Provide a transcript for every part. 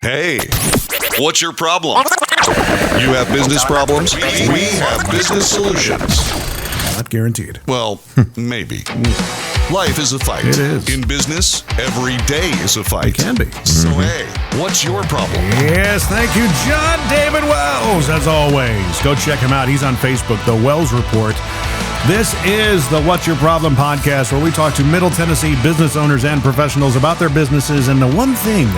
Hey, what's your problem? You have business problems? We have business solutions. Not guaranteed. Well, maybe. Life is a fight. It is. In business, every day is a fight. It can be. So, hey, what's your problem? Yes, thank you, John David Wells, as always. Go check him out. He's on Facebook, The Wells Report. This is the What's Your Problem podcast, where we talk to Middle Tennessee business owners and professionals about their businesses and the one thing,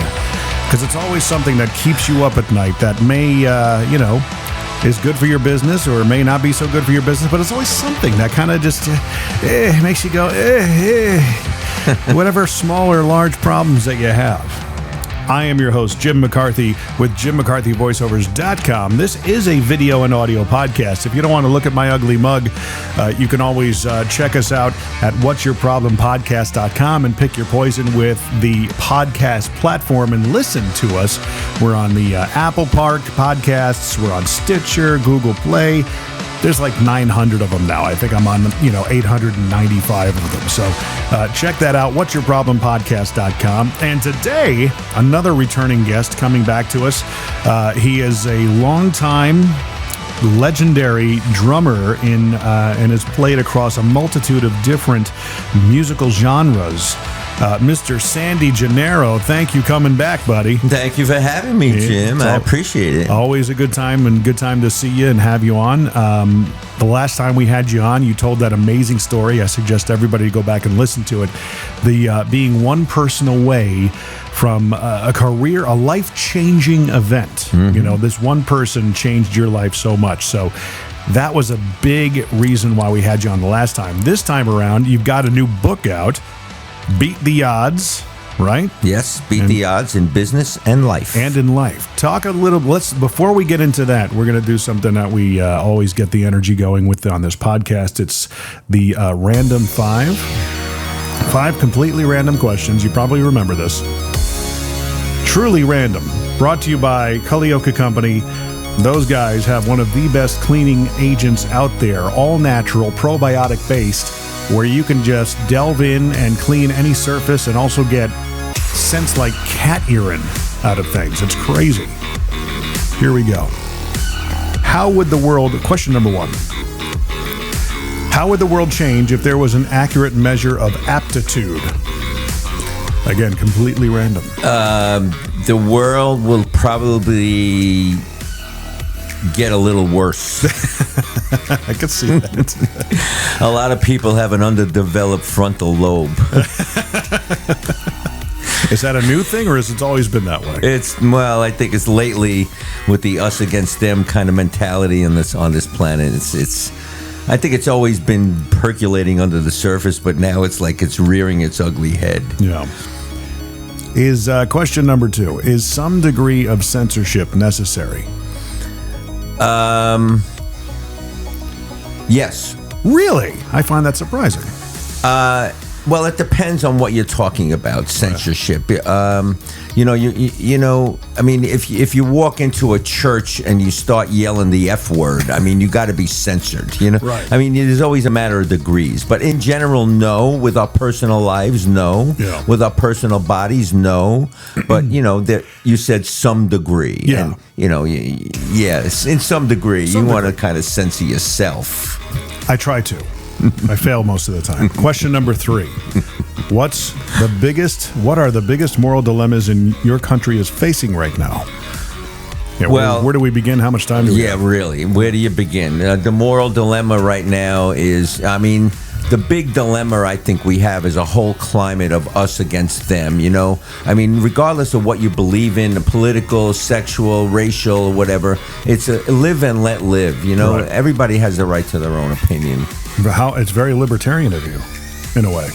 because it's always something that keeps you up at night that may, is good for your business or may not be so good for your business, but it's always something that kind of just makes you go, whatever small or large problems that you have. I am your host, Jim McCarthy, with JimMcCarthyVoiceovers.com. This is a video and audio podcast. If you don't want to look at my ugly mug, you can always check us out at whatsyourproblempodcast.com and pick your poison with the podcast platform and listen to us. We're on the Apple Park podcasts. We're on Stitcher, Google Play. There's like 900 of them now. I think I'm on, 895 of them. So check that out, whatsyourproblempodcast.com. And today, another returning guest coming back to us. He is a longtime legendary drummer and has played across a multitude of different musical genres. Mr. Sandy Gennaro, thank you coming back, buddy. Thank you for having me, Jim. I appreciate it. Always a good time and good time to see you and have you on. The last time we had you on, you told that amazing story. I suggest everybody to go back and listen to it. The being one person away from a career, a life-changing event. Mm-hmm. This one person changed your life so much. So that was a big reason why we had you on the last time. This time around, you've got a new book out, Beat the Odds, right? Yes, Beat the Odds in business and life. And in life. Talk a little, before we get into that, we're going to do something that we always get the energy going with on this podcast. It's the Random 5. 5 completely random questions. You probably remember this. Truly random. Brought to you by Culioca Company. Those guys have one of the best cleaning agents out there, all natural, probiotic based, where you can just delve in and clean any surface and also get scents like cat urine out of things. It's crazy. Here we go. Question number 1. How would the world change if there was an accurate measure of aptitude? Again, completely random. The world will probably get a little worse. I could see that. A lot of people have an underdeveloped frontal lobe. Is that a new thing, or has it always been that way? I think it's lately with the us against them kind of mentality on this planet. I think it's always been percolating under the surface, but now it's like it's rearing its ugly head. Yeah. Is question number 2, is some degree of censorship necessary? Yes. Really? I find that surprising. Well, it depends on what you're talking about, censorship. I mean, if you walk into a church and you start yelling the F word, I mean, you got to be censored, Right. I mean, there's always a matter of degrees. But in general, no. With our personal lives, no. Yeah. With our personal bodies, no. But, you said some degree. Yeah. And, yes, in some degree, you want to kind of censor yourself. I try to. I fail most of the time. Question number 3. What are the biggest moral dilemmas in your country is facing right now? Yeah, well, where do we begin? How much time do we have? Really. Where do you begin? The moral dilemma right now is, the big dilemma I think we have is a whole climate of us against them, I mean, regardless of what you believe in, the political, sexual, racial, whatever, it's a live and let live, Right. Everybody has the right to their own opinion. It's very libertarian of you, in a way.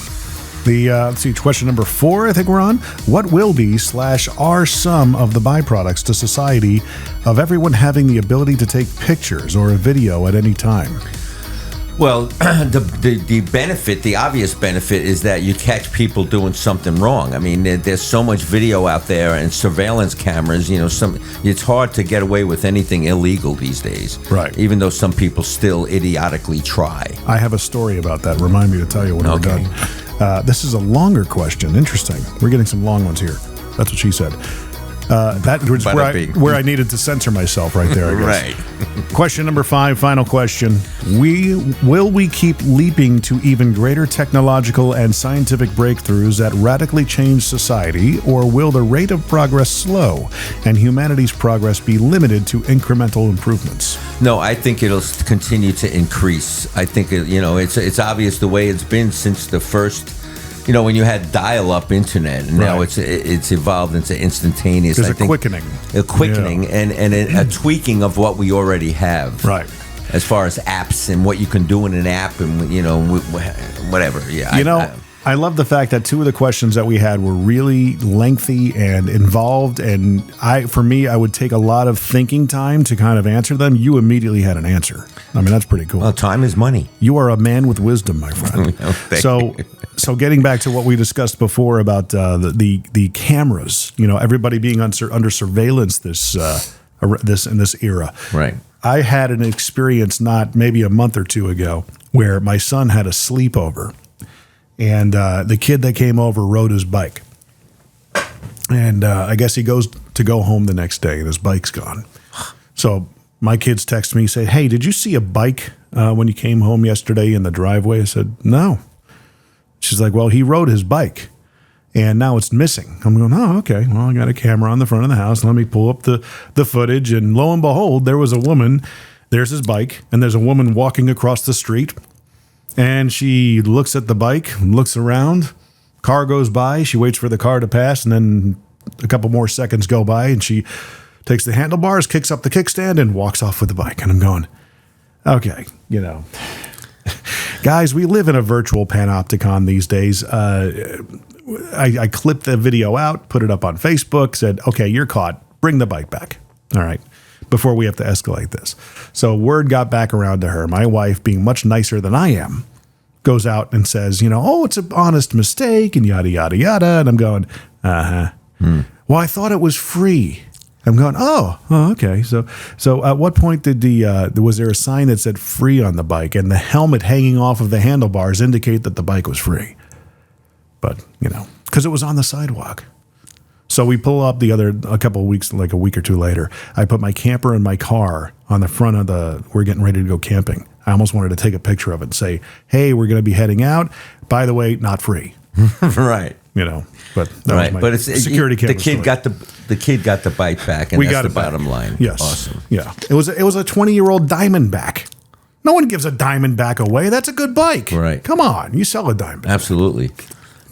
Let's see, question number 4, I think we're on. What will be / are some of the byproducts to society of everyone having the ability to take pictures or a video at any time? Well, the benefit, the obvious benefit, is that you catch people doing something wrong. I mean, there's so much video out there and surveillance cameras. It's hard to get away with anything illegal these days. Right. Even though some people still idiotically try. I have a story about that. Remind me to tell you when we're done. This is a longer question. Interesting. We're getting some long ones here. That's what she said. That was where I needed to censor myself right there, I guess. Right. Question number 5, final question. Will we keep leaping to even greater technological and scientific breakthroughs that radically change society, or will the rate of progress slow and humanity's progress be limited to incremental improvements? No, I think it'll continue to increase. I think, it's obvious the way it's been since the first, when you had dial-up internet, and now it's evolved into instantaneous. There's a quickening. A quickening and a tweaking of what we already have. Right. As far as apps and what you can do in an app and, whatever. Yeah. I love the fact that 2 of the questions that we had were really lengthy and involved, and I would take a lot of thinking time to kind of answer them. You immediately had an answer. I mean, that's pretty cool. Well, time is money. You are a man with wisdom, my friend. So getting back to what we discussed before about the cameras, everybody being under surveillance in this era. Right. I had an experience maybe a month or 2 ago where my son had a sleepover. And the kid that came over rode his bike. And I guess he goes to go home the next day and his bike's gone. So my kids text me, say, "Hey, did you see a bike when you came home yesterday in the driveway?" I said, "No." She's like, "Well, he rode his bike and now it's missing." I'm going, "Oh, okay. Well, I got a camera on the front of the house. Let me pull up the footage." And lo and behold, there was a woman. There's his bike. And there's a woman walking across the street. And she looks at the bike, looks around, car goes by, she waits for the car to pass, and then a couple more seconds go by, and she takes the handlebars, kicks up the kickstand, and walks off with the bike. And I'm going, okay, guys, we live in a virtual panopticon these days. I clipped the video out, put it up on Facebook, said, okay, you're caught, bring the bike back. All right. Before we have to escalate this. So word got back around to her. My wife, being much nicer than I am, goes out and says, "Oh, it's an honest mistake," and yada, yada, yada. And I'm going, Well, I thought it was free. I'm going, oh, okay. So at what point was there a sign that said free on the bike and the helmet hanging off of the handlebars indicate that the bike was free? But, because it was on the sidewalk. So we pull up a couple of weeks, like a week or 2 later. I put my camper in my car on the front of we're getting ready to go camping. I almost wanted to take a picture of it and say, hey, we're going to be heading out. By the way, not free. Right. But that was my security camera. The kid got the bike back, and that's the bottom line. Yes. Awesome. Yeah. It was a 20-year-old Diamondback. No one gives a Diamondback away. That's a good bike. Right. Come on. You sell a Diamondback. Absolutely.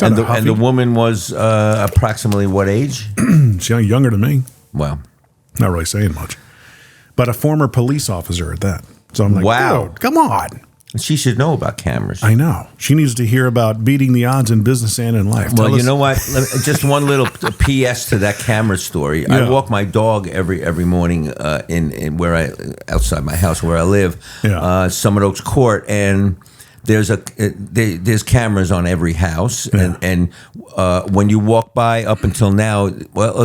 And the woman was approximately what age? She's younger than me. Wow. Not really saying much. But a former police officer at that. So I'm like, wow. Dude, come on. She should know about cameras. I know. She needs to hear about beating the odds in business and in life. Well, you know what? Just one little PS to that camera story. Yeah. I walk my dog every morning in outside my house where I live, Summit Oaks Court, and there's cameras on every house, and when you walk by up until now,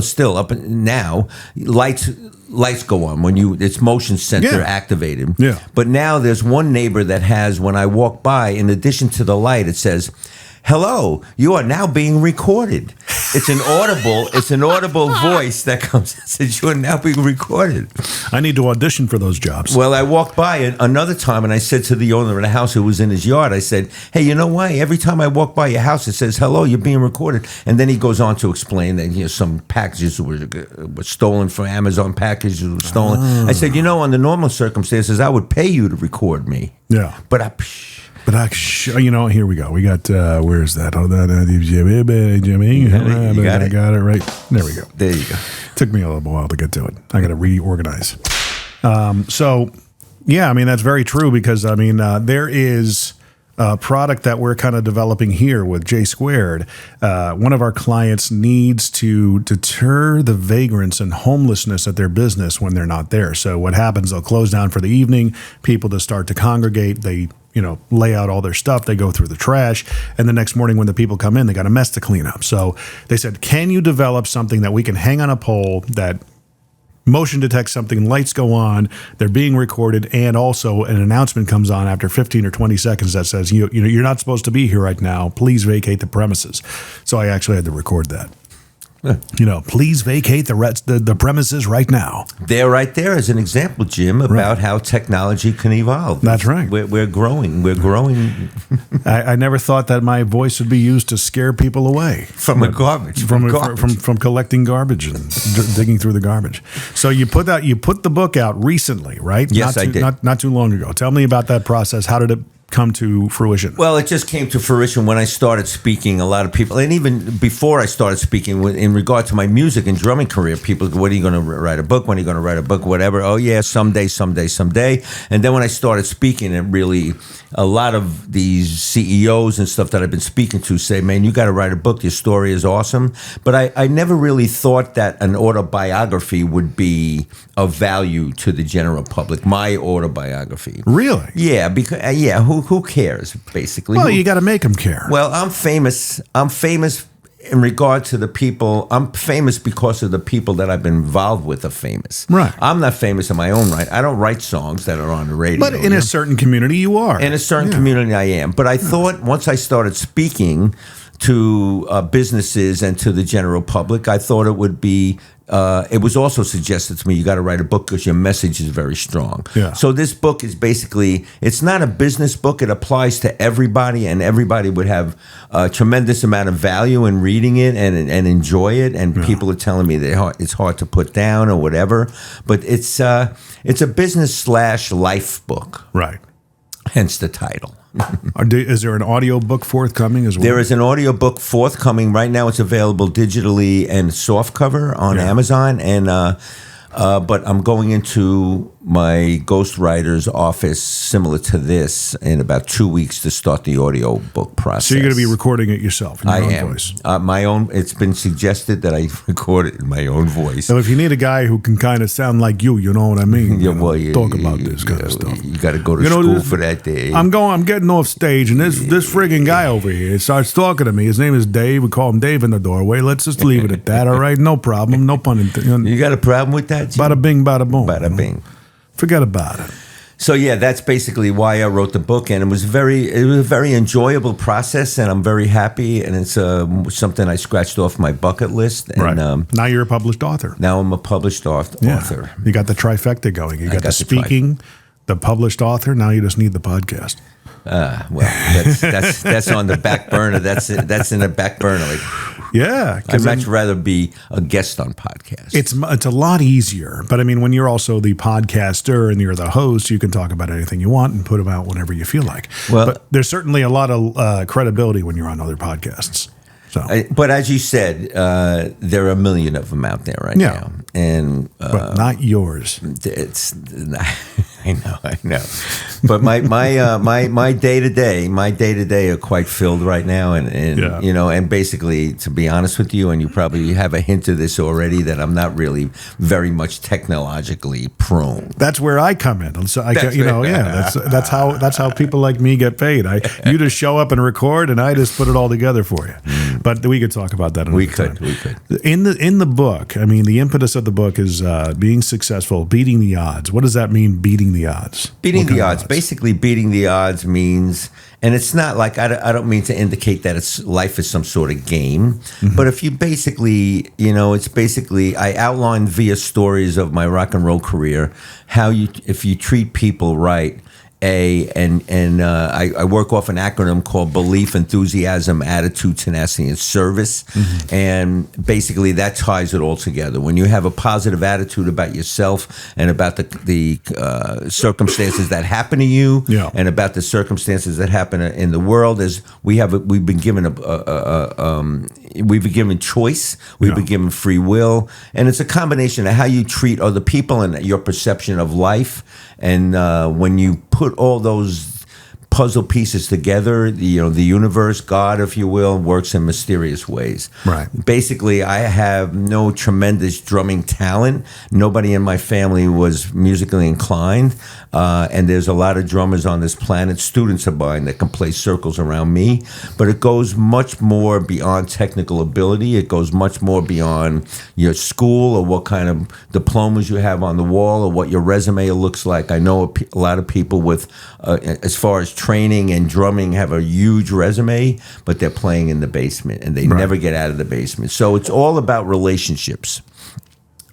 still up now, lights go on when it's motion sensor activated. Yeah. But now there's one neighbor that has, when I walk by, in addition to the light, it says, "Hello, you are now being recorded." It's an audible voice that comes and says, "You are now being recorded." I need to audition for those jobs. Well, I walked by another time and I said to the owner of the house who was in his yard, I said, "Hey, you know why? Every time I walk by your house, it says, 'Hello, you're being recorded.'" And then he goes on to explain that some packages were stolen from Amazon, packages were stolen. I said, under normal circumstances, I would pay you to record me. Yeah. But here we go. We got, where is that? Oh, Jimmy. You got it. I got it right. There we go. There you go. Took me a little while to get to it. I got to reorganize. That's very true because, there is a product that we're kind of developing here with J Squared. One of our clients needs to deter the vagrants and homelessness at their business when they're not there. So what happens, they'll close down for the evening. People just start to congregate. They lay out all their stuff. They go through the trash. And the next morning when the people come in, they got a mess to clean up. So they said, can you develop something that we can hang on a pole that motion detects something, lights go on, they're being recorded, and also an announcement comes on after 15 or 20 seconds that says, you're not supposed to be here right now. Please vacate the premises. So I actually had to record that. Please vacate the premises right now. They're right there as an example, Jim, about how technology can evolve. That's right. We're growing. We're growing. I never thought that my voice would be used to scare people away From garbage. From collecting garbage and digging through the garbage. So you put the book out recently, right? Yes, I did. Not too long ago. Tell me about that process. How did it come to fruition? Well, it just came to fruition when I started speaking. A lot of people, and even before I started speaking, in regard to my music and drumming career, people go, "When are you going to write a book? When are you going to write a book? Whatever." Oh yeah, someday. And then when I started speaking, it really, a lot of these CEOs and stuff that I've been speaking to say, "Man, you got to write a book. Your story is awesome." But I never really thought that an autobiography would be of value to the general public. My autobiography. Really? Yeah, because who cares, basically? Well, you got to make them care. Well, I'm famous in regard to the people. I'm famous because of the people that I've been involved with are famous. Right. I'm not famous in my own right. I don't write songs that are on the radio. But in a certain community, you are. In a certain community, I am. But I thought once I started speaking to businesses and to the general public, I thought it would be. It was also suggested to me, you got to write a book because your message is very strong. Yeah. So this book is basically, it's not a business book. It applies to everybody, and everybody would have a tremendous amount of value in reading it and enjoy it. And people are telling me that it's hard to put down or whatever. But it's a business/life book. Right. Hence the title. Is there an audio book forthcoming as well? There is an audio book forthcoming. Right now it's available digitally and softcover on Amazon. And but I'm going into my ghostwriter's office, similar to this, in about 2 weeks to start the audio book process. So you're going to be recording it yourself in your own voice? My own. It's been suggested that I record it in my own voice. So if you need a guy who can kind of sound like you know what I mean? Talk about this kind of stuff. You got to go to school for that, Dave. I'm getting off stage, and this friggin' guy over here starts talking to me. His name is Dave. We call him Dave in the doorway. Let's just leave it at that, all right? No problem. No pun intended. You got a problem with that, Jim? Bada bing, bada boom. Bada bing. Forget about it. So yeah, that's basically why I wrote the book, and it was a very enjoyable process, and I'm very happy, and it's something I scratched off my bucket list. And, right. Now you're a published author. Now I'm a published author. You got the trifecta going. You got the speaking, the published author. Now you just need the podcast. Well, that's on the back burner. That's in the back burner. Yeah, I'd much rather be a guest on podcasts. It's a lot easier. But I mean, when you're also the podcaster and you're the host, you can talk about anything you want and put them out whenever you feel like. Well, but there's certainly a lot of credibility when you're on other podcasts. So. But as you said, there are a million of them out there right now, and but not yours. I know. But my day to day are quite filled right now, and and basically, to be honest with you, and you probably have a hint of this already, that I'm not really very much technologically prone. That's where I come in. So that's how people like me get paid. You just show up and record, and I just put it all together for you. But we could talk about that another time. We could. In the book, I mean, the impetus of the book is being successful, beating the odds. What does that mean, beating the odds? Beating the odds. Basically, beating the odds means, and it's not like, I don't mean to indicate that life is some sort of game, but if you basically, it's basically, I outlined via stories of my rock and roll career, if you treat people right, I work off an acronym called Belief, Enthusiasm, Attitude, Tenacity, and Service. And basically that ties it all together. When you have a positive attitude about yourself and about the circumstances that happen to you and about the circumstances that happen in the world, we've been given choice, we've been given free will, and it's a combination of how you treat other people and your perception of life. And when you put all those puzzle pieces together, the universe, God, if you will, works in mysterious ways. Right. Basically, I have no tremendous drumming talent. Nobody in my family was musically inclined. And there's a lot of drummers on this planet, students of mine, that can play circles around me. But it goes much more beyond technical ability. It goes much more beyond your school or what kind of diplomas you have on the wall or what your resume looks like. I know a lot of people with, as far as training and drumming have a huge resume, but they're playing in the basement and they never get out of the basement. So it's all about relationships.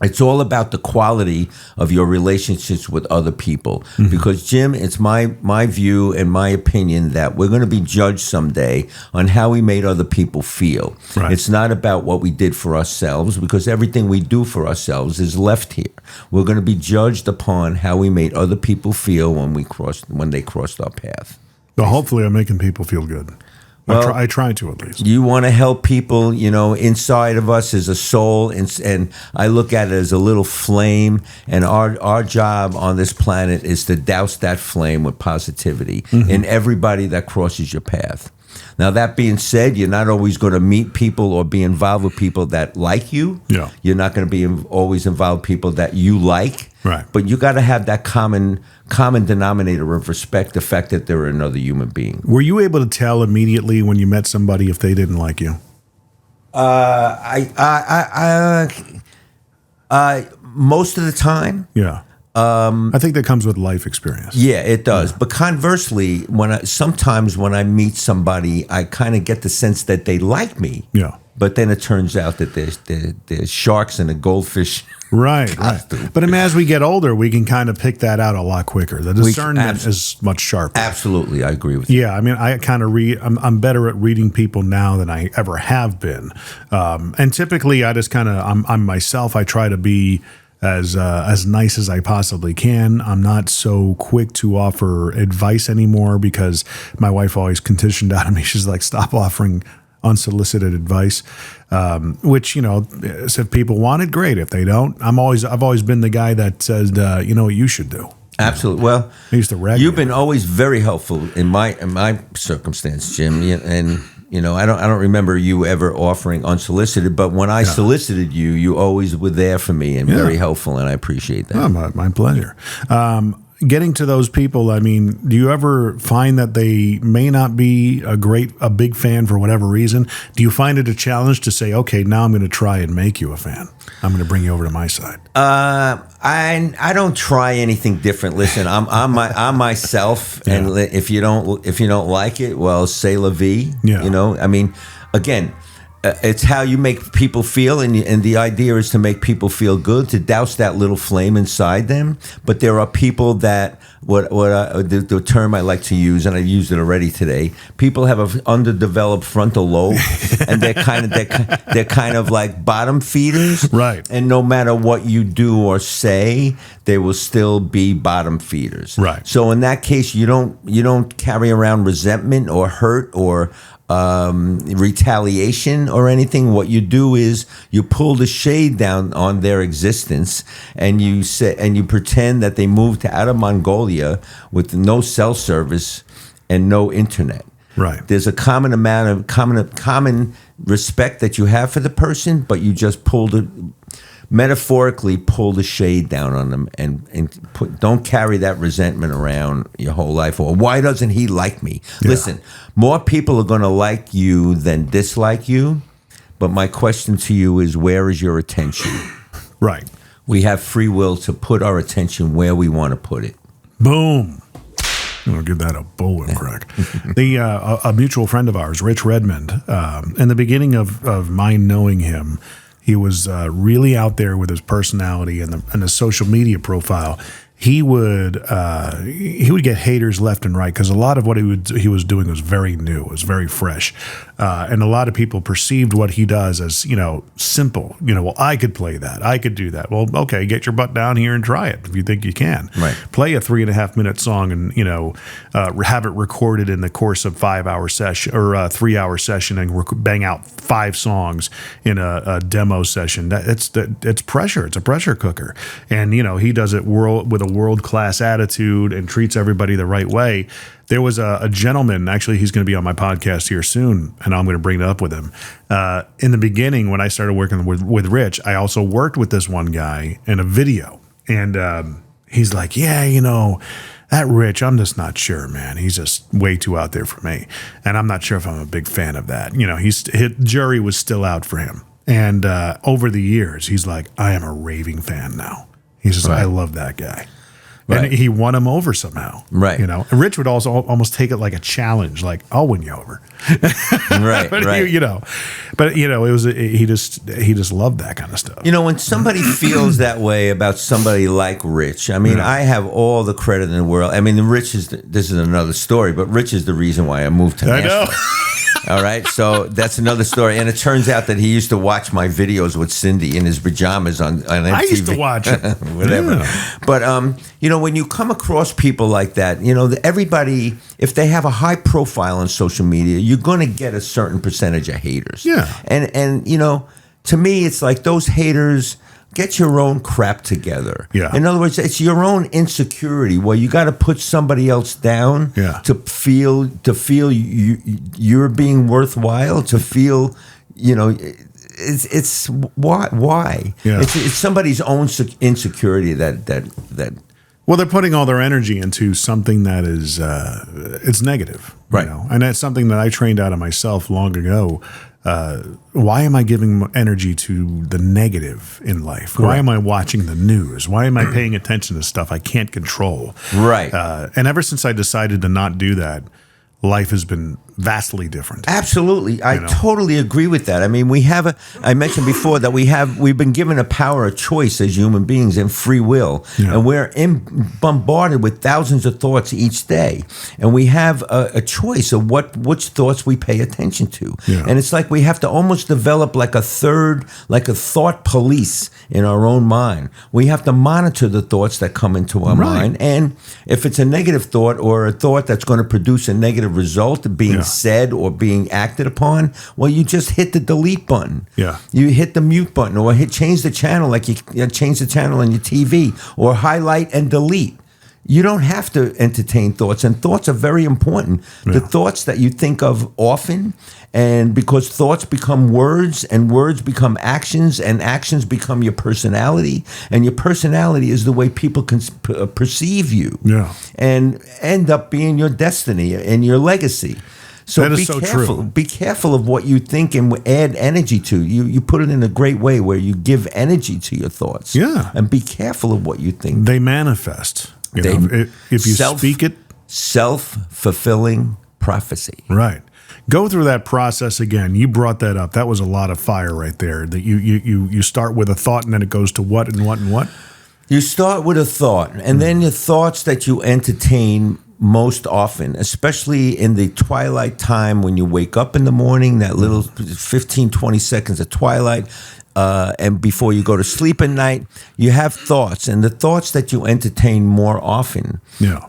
It's all about the quality of your relationships with other people. Because, Jim, it's my view and my opinion that we're going to be judged someday on how we made other people feel. Right. It's not about what we did for ourselves, because everything we do for ourselves is left here. We're going to be judged upon how we made other people feel when they crossed our path. Well, hopefully I'm making people feel good. Well, I try to, at least. You want to help people, inside of us is a soul, and I look at it as a little flame, and our job on this planet is to douse that flame with positivity in everybody that crosses your path. Now, that being said, you're not always going to meet people or be involved with people that like you. Yeah. You're not going to be always involved with people that you like. Right. But you got to have that common denominator of respect, the fact that they're another human being. Were you able to tell immediately when you met somebody if they didn't like you? Most of the time. Yeah. I think that comes with life experience. Yeah, it does. Yeah. But conversely, sometimes when I meet somebody, I kind of get the sense that they like me. Yeah. But then it turns out that there's sharks and a goldfish. Right. But I mean, as we get older, we can kind of pick that out a lot &quicker. The discernment is much sharper. Absolutely, I agree with you. Yeah, I mean, I kind of I'm better at reading people now than I ever have been. And typically, I just kind of I'm myself. I try to be as nice as I possibly can. I'm not so quick to offer advice anymore because my wife always conditioned out of me. She's like, stop offering unsolicited advice, which, if people want it, great. If they don't, I've always been the guy that says, you know what you should do. Absolutely. Well, I used to you've been always very helpful in my circumstance, Jim. And I don't remember you ever offering unsolicited, but when I solicited you, you always were there for me and very helpful, and I appreciate that. Oh, my pleasure. Getting to those people, I mean, do you ever find that they may not be a big fan for whatever reason? Do you find it a challenge to say, okay, now I'm going to try and make you a fan? I'm going to bring you over to my side. I don't try anything different. Listen, I'm myself, and if you don't like it, well, c'est la vie. Yeah. I mean, again, it's how you make people feel, and the idea is to make people feel good, to douse that little flame inside them. But there are people that the term I like to use, and I've used it already today. People have an underdeveloped frontal lobe, and they're kind of like bottom feeders, right? And no matter what you do or say, they will still be bottom feeders, right? So in that case, you don't carry around resentment or hurt or retaliation or anything. What you do is you pull the shade down on their existence, and you pretend that they moved out of Mongolia with no cell service and no internet. Right. There's a common amount of common respect that you have for the person, but you just metaphorically pull the shade down on them, and don't carry that resentment around your whole life. Or why doesn't he like me? Yeah. Listen, more people are going to like you than dislike you. But my question to you is, where is your attention? Right. We have free will to put our attention where we want to put it. Boom. I'm going to give that a bullwhip crack. A mutual friend of ours, Rich Redmond, in the beginning of my knowing him, he was really out there with his personality and the social media profile. He would get haters left and right because a lot of what he was doing was very new, was very fresh, and a lot of people perceived what he does as simple. Well, I could play that, I could do that. Well, okay, get your butt down here and try it if you think you can. Right. Play a 3.5 minute song and have it recorded in the course of 5-hour session or a 3-hour session and bang out 5 songs in a demo session. It's pressure. It's a pressure cooker, and he does it with a world-class attitude and treats everybody the right way. There was a gentleman, actually, he's going to be on my podcast here soon, and I'm going to bring it up with him. In the beginning, when I started working with Rich, I also worked with this one guy in a video, and he's like, that Rich, I'm just not sure, man. He's just way too out there for me, and I'm not sure if I'm a big fan of that. His jury was still out for him, and over the years, he's like, I am a raving fan now. He says, right. I love that guy. And he won him over somehow. Right. You know, and Rich would also almost take it like a challenge, like, I'll win you over. Right. But right. He just loved that kind of stuff. You know, when somebody feels that way about somebody like Rich, I mean, I have all the credit in the world. I mean, this is another story, but Rich is the reason why I moved to Nashville. I know. All right, so that's another story. And it turns out that he used to watch my videos with Cyndi in his pajamas on MTV. I used to watch it. Whatever. Yeah. But, you know, when you come across people like that, you know, everybody, if they have a high profile on social media, you're going to get a certain percentage of haters. Yeah. And you know, to me, it's like those haters, get your own crap together. Yeah. In other words, it's your own insecurity where you got to put somebody else down to feel you're being worthwhile, to feel, you know, it's why? Yeah. It's somebody's own insecurity that. Well, they're putting all their energy into something that is it's negative, Right? You know? And that's something that I trained out of myself long ago. Why am I giving energy to the negative in life? Why am I watching the news? Why am I paying attention to stuff I can't control? Right. And ever since I decided to not do that, life has been vastly different. Absolutely. I totally agree with that. I mean, I mentioned before that we've been given a power of choice as human beings and free will. Yeah. And we're bombarded with thousands of thoughts each day. And we have a choice of which thoughts we pay attention to. Yeah. And it's like we have to almost develop like a thought police in our own mind. We have to monitor the thoughts that come into our mind. And if it's a negative thought or a thought that's going to produce a negative result being said or being acted upon, well, you just hit the delete button. Yeah. You hit the mute button or change the channel like you change the channel on your TV, or highlight and delete. You don't have to entertain thoughts, and thoughts are very important. Yeah. The thoughts that you think of often, and because thoughts become words, and words become actions, and actions become your personality, and your personality is the way people can perceive you, and end up being your destiny and your legacy. So that is be so careful. true. Be careful of what you think and add energy to. You put it in a great way where you give energy to your thoughts. Yeah. And be careful of what you think. They manifest. You know, if you speak it. Self-fulfilling prophecy. Right. Go through that process again. You brought that up. That was a lot of fire right there. That you start with a thought and then it goes to what and what and what? You start with a thought, and then the thoughts that you entertain most often, especially in the twilight time when you wake up in the morning, that little 15, 20 seconds of twilight, and before you go to sleep at night, you have thoughts, and the thoughts that you entertain more often,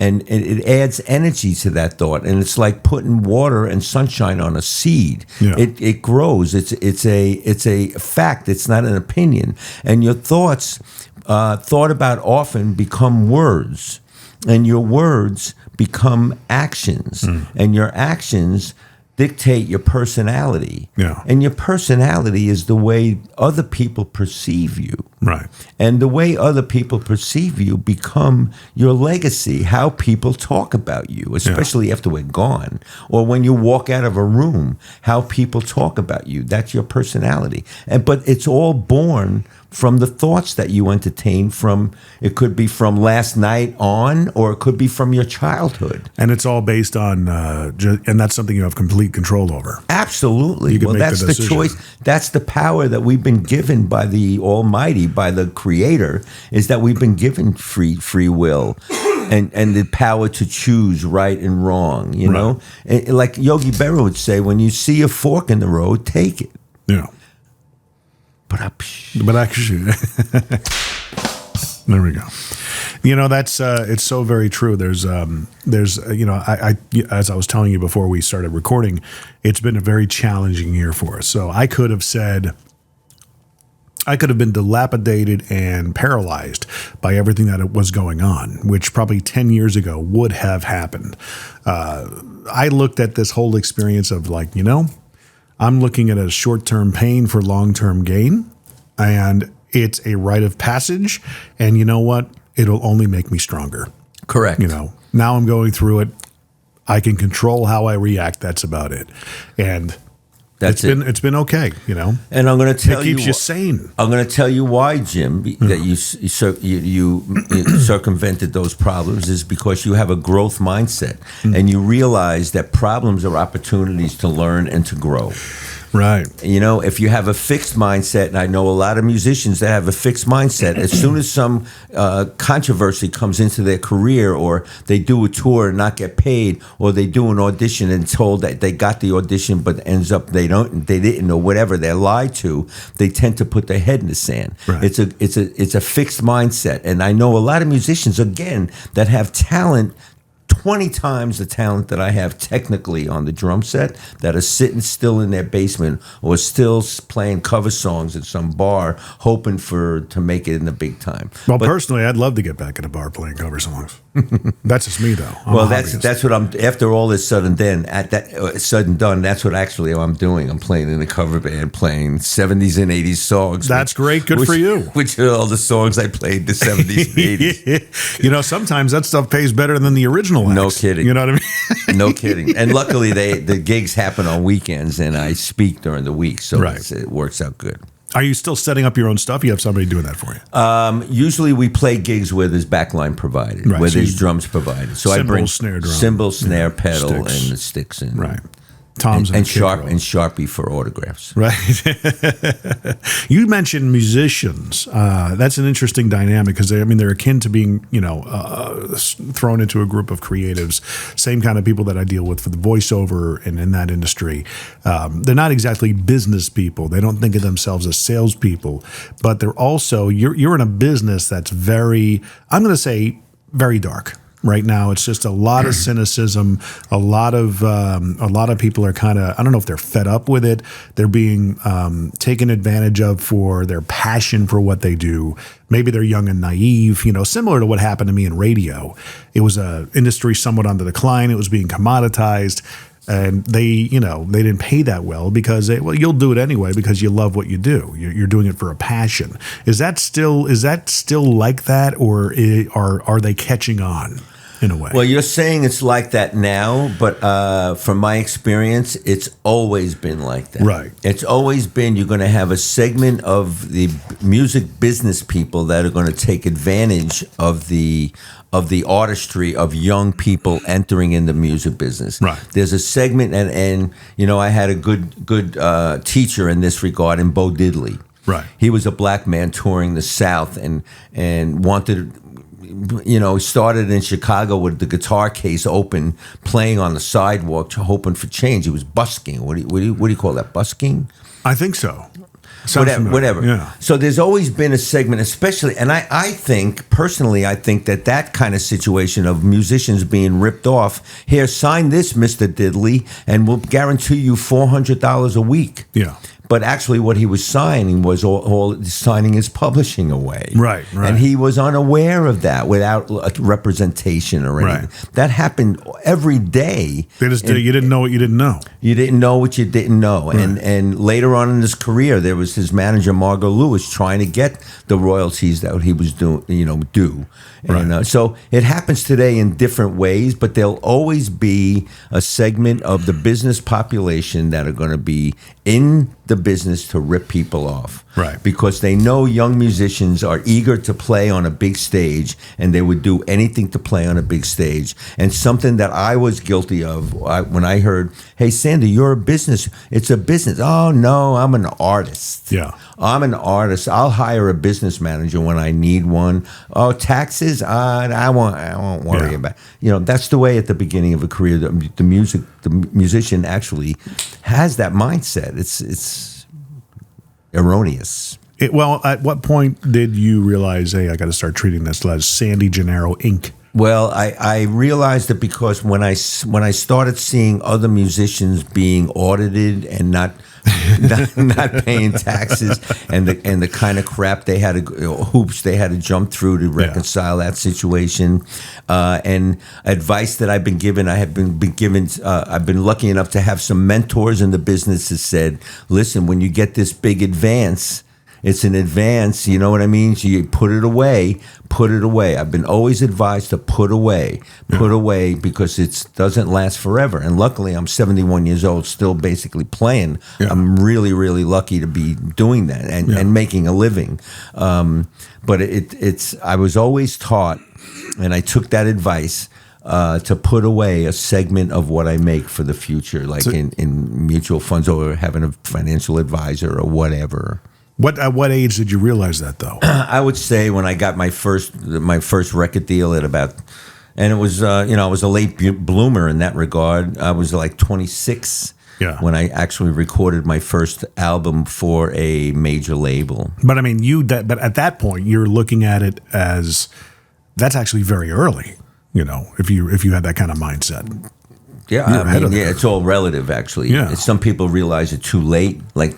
and it adds energy to that thought, and it's like putting water and sunshine on a seed. It grows. It's a fact. It's not an opinion, and your thoughts, thought about often, become words, and your words become actions, and your actions dictate your personality. And your personality is the way other people perceive you. Right. And the way other people perceive you become your legacy, how people talk about you, especially after we're gone, or when you walk out of a room, how people talk about you. That's your personality. But it's all born from the thoughts that you entertain from. It could be from last night on, or it could be from your childhood. And it's all based on, and that's something you have complete control over. Absolutely. Well, that's the choice. That's the power that we've been given by the Almighty, by the Creator, is that we've been given free will. And the power to choose right and wrong, you know? And like Yogi Berra would say, when you see a fork in the road, take it. Yeah. But actually, there we go. You know, that's it's so very true. There's you know, I as I was telling you before we started recording, it's been a very challenging year for us. So I could have been dilapidated and paralyzed by everything that was going on, which probably 10 years ago would have happened. I looked at this whole experience of like, you know, I'm looking at a short-term pain for long-term gain, and it's a rite of passage. And you know what? It'll only make me stronger. Correct. You know, now I'm going through it. I can control how I react. That's about it. And It's been okay, you know. And I'm going to tell you, it keeps you sane. I'm going to tell you why, Jim, that you circumvented those problems is because you have a growth mindset, and you realize that problems are opportunities to learn and to grow. Right. You know, if you have a fixed mindset, and I know a lot of musicians that have a fixed mindset, as soon as some controversy comes into their career, or they do a tour and not get paid, or they do an audition and told that they got the audition but ends up they didn't, or whatever, they're lied to, they tend to put their head in the sand. Right. It's a fixed mindset, and I know a lot of musicians again that have talent 20 times the talent that I have technically on the drum set, that are sitting still in their basement or still playing cover songs at some bar, hoping to make it in the big time. Well, personally, I'd love to get back in a bar playing cover songs. That's just me, though. Well, that's what I'm. After all is said and done, that's what actually I'm doing. I'm playing in a cover band, playing 70s and 80s songs. That's great. Good for you. Which are all the songs I played the 70s and 80s. You know, sometimes that stuff pays better than the original acts. No kidding. You know what I mean? No kidding. And luckily, the gigs happen on weekends, and I speak during the week, so it works out good. Are you still setting up your own stuff? You have somebody doing that for you? Usually we play gigs where there's backline provided, where there's drums provided. So I bring snare drum, cymbal, snare, pedal, sticks. and the sticks in. Right. Toms and Sharpie for autographs. Right. You mentioned musicians. That's an interesting dynamic because they're akin to being, thrown into a group of creatives. Same kind of people that I deal with for the voiceover and in that industry. They're not exactly business people. They don't think of themselves as salespeople, but they're also you're in a business that's very, I'm going to say, very dark. Right now, it's just a lot of cynicism. A lot of people are kind of, I don't know if they're fed up with it. They're being taken advantage of for their passion for what they do. Maybe they're young and naive, similar to what happened to me in radio. It was an industry somewhat on the decline. It was being commoditized. And they didn't pay that well because you'll do it anyway because you love what you do. You're doing it for a passion. Is that still like that, or are they catching on in a way? Well, you're saying it's like that now, but from my experience, it's always been like that. Right. It's always been you're going to have a segment of the music business people that are going to take advantage of the artistry of young people entering in the music business. Right. There's a segment, and I had a good teacher in this regard in Bo Diddley. Right. He was a black man touring the South and wanted, started in Chicago with the guitar case open, playing on the sidewalk, hoping for change. He was busking. What do you call that? Busking? I think so. Whatever. Yeah. So there's always been a segment, especially, and I think that kind of situation of musicians being ripped off. Here, sign this, Mr. Diddley, and we'll guarantee you $400 a week. Yeah. But actually, what he was signing was all signing his publishing away. Right. And he was unaware of that without representation or anything. Right. That happened every day. You didn't know what you didn't know. You didn't know what you didn't know. Right. And later on in his career, there was his manager, Margot Lewis, trying to get the royalties that he was due. And Right. so it happens today in different ways, but there'll always be a segment of the business population that are going to be in the business to rip people off. Right. Because they know young musicians are eager to play on a big stage, and they would do anything to play on a big stage. And something that I was guilty of when I heard, hey, Sandy, you're a business. It's a business. Oh, no, I'm an artist. Yeah. I'm an artist. I'll hire a business manager when I need one. Oh, taxes? I won't worry about it. That's the way at the beginning of a career, the musician actually has that mindset. It's erroneous. Well, at what point did you realize, hey, I got to start treating this as Sandy Gennaro Inc.? Well, I realized it because when I started seeing other musicians being audited and not paying taxes and the kind of crap they had hoops they had to jump through to reconcile that situation, and advice that I've been given. I've been lucky enough to have some mentors in the business that said, listen, when you get this big advance, It's an advance. You know what I mean? So you put it away. Put it away. I've been always advised to put away because it doesn't last forever. And luckily, I'm 71 years old, still basically playing. Yeah. I'm really, really lucky to be doing that and making a living. But it's I was always taught, and I took that advice. To put away a segment of what I make for the future, like in mutual funds or having a financial advisor or whatever. At what age did you realize that, though? I would say when I got my first record deal at about, and it was I was a late bloomer in that regard. I was like 26 when I actually recorded my first album for a major label. But I mean, but at that point, you're looking at it as that's actually very early. You know, if you had that kind of mindset. Yeah, I mean, it's all relative, actually. Yeah. Some people realize it too late, like,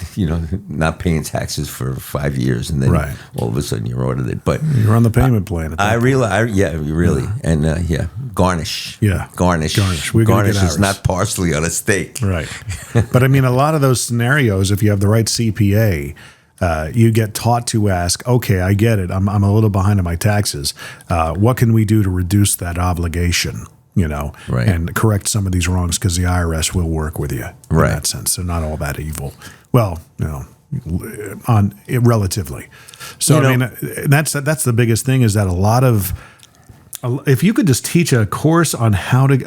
not paying taxes for 5 years, and then all of a sudden you're audited. But you're on the payment plan. At that I realize, really. And, garnish. Yeah. Garnish. Garnish is not parsley on a steak. Right. But, I mean, a lot of those scenarios, if you have the right CPA, you get taught to ask, okay, I get it. I'm a little behind on my taxes. What can we do to reduce that obligation, and correct some of these wrongs, because the IRS will work with you in that sense. They're not all that evil. Well, relatively. So, I mean, that's the biggest thing is that a lot of, if you could just teach a course on how to,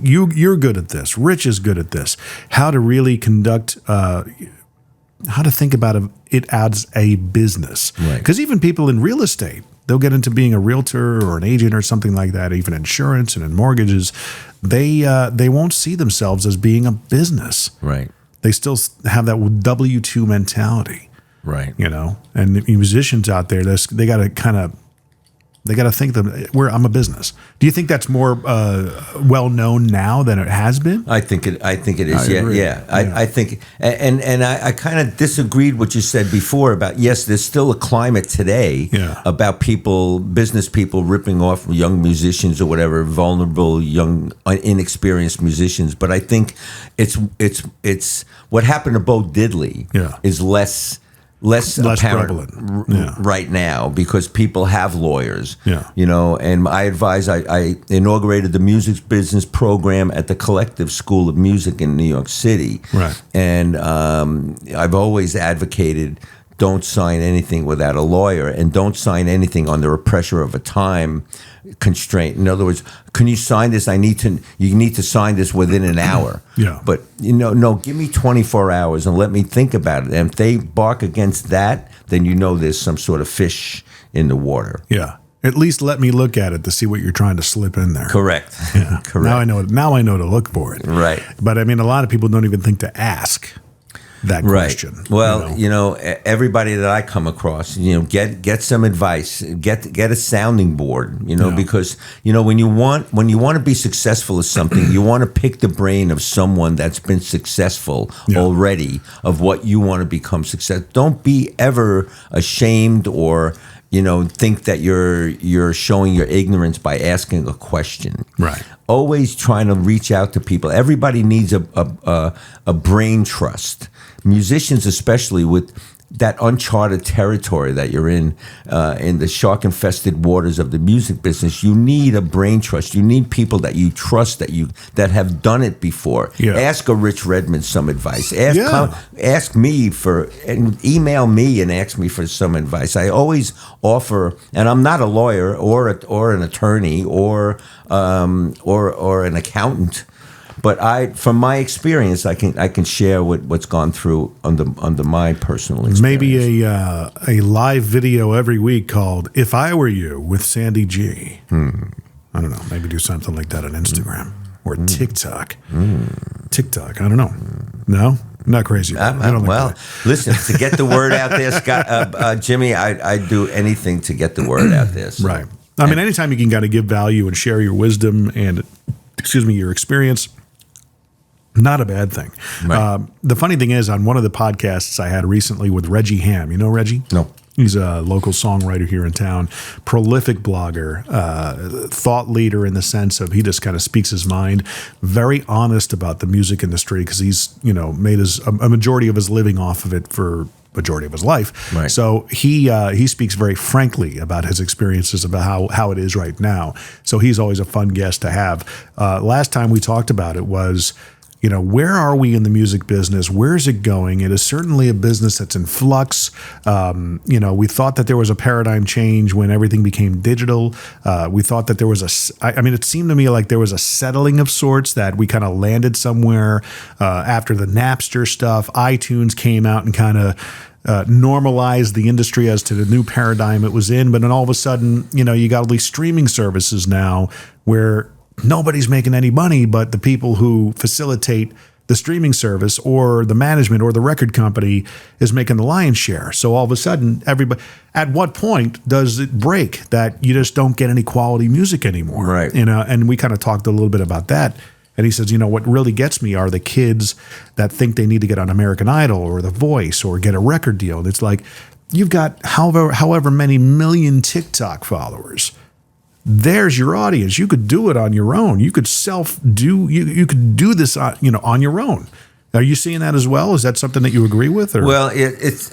you're good at this, Rich is good at this, how to really conduct, how to think about it as a business. Because even people in real estate, they'll get into being a realtor or an agent or something like that, even insurance and in mortgages. They won't see themselves as being a business. Right. They still have that W-2 mentality. Right. And the musicians out there, they got to kind of, they got to think that I'm a business. Do you think that's more well known now than it has been? I think it is. I think, and I kind of disagreed what you said before about there's still a climate today about business people ripping off young musicians or whatever, vulnerable young inexperienced musicians. But I think it's what happened to Bo Diddley is less apparent prevalent right now because people have lawyers, and I inaugurated the music business program at the Collective School of Music in New York City. Right. And I've always advocated don't sign anything without a lawyer and don't sign anything under a pressure of a time constraint. In other words, can you sign this? You need to sign this within an hour. Yeah. But no, give me 24 hours and let me think about it. And if they bark against that, then there's some sort of fish in the water. Yeah. At least let me look at it to see what you're trying to slip in there. Correct. Yeah. Correct. Now I know to look for it. Right. But I mean, a lot of people don't even think to ask that question. Well, everybody that I come across, get some advice, get a sounding board, because when you want to be successful at something, you want to pick the brain of someone that's been successful already of what you want to become successful. Don't be ever ashamed or think that you're showing your ignorance by asking a question. Right. Always trying to reach out to people. Everybody needs a brain trust. Musicians, especially with that uncharted territory that you're in the shark-infested waters of the music business, you need a brain trust. You need people that you trust that have done it before. Yeah. Ask a Rich Redmond some advice. Ask me and email me and ask me for some advice. I always offer, and I'm not a lawyer or an attorney or an accountant. But from my experience, I can share what's gone through under my personal experience. Maybe a live video every week called "If I Were You" with Sandy G. I don't know. Maybe do something like that on Instagram or TikTok. TikTok. I don't know. No, not crazy. Listen, to get the word out there, Scott, Jimmy, I'd do anything to get the word out there. So. Right. I mean, anytime you can kind of give value and share your wisdom and, your experience. Not a bad thing. Right. The funny thing is, on one of the podcasts I had recently with Reggie Ham, you know Reggie? No. He's a local songwriter here in town, prolific blogger, thought leader in the sense of he just kind of speaks his mind, very honest about the music industry because he's, made a majority of his living off of it for majority of his life. Right. So he speaks very frankly about his experiences about how it is right now. So he's always a fun guest to have. Last time we talked about it was, where are we in the music business? Where's it going? It is certainly a business that's in flux. We thought that there was a paradigm change when everything became digital. We thought that there was it seemed to me like there was a settling of sorts, that we kind of landed somewhere after the Napster stuff. iTunes came out and kind of normalized the industry as to the new paradigm it was in. But then all of a sudden, you got all these streaming services now where nobody's making any money, but the people who facilitate the streaming service or the management or the record company is making the lion's share. So all of a sudden, everybody, at what point does it break that you just don't get any quality music anymore? Right. And we kind of talked a little bit about that. And he says, what really gets me are the kids that think they need to get on American Idol or The Voice or get a record deal. And it's like, you've got however many million TikTok followers. There's your audience. You could do it on your own. You could you could do this on your own. Are you seeing that as well? Is that something that you agree with? Or? Well, it's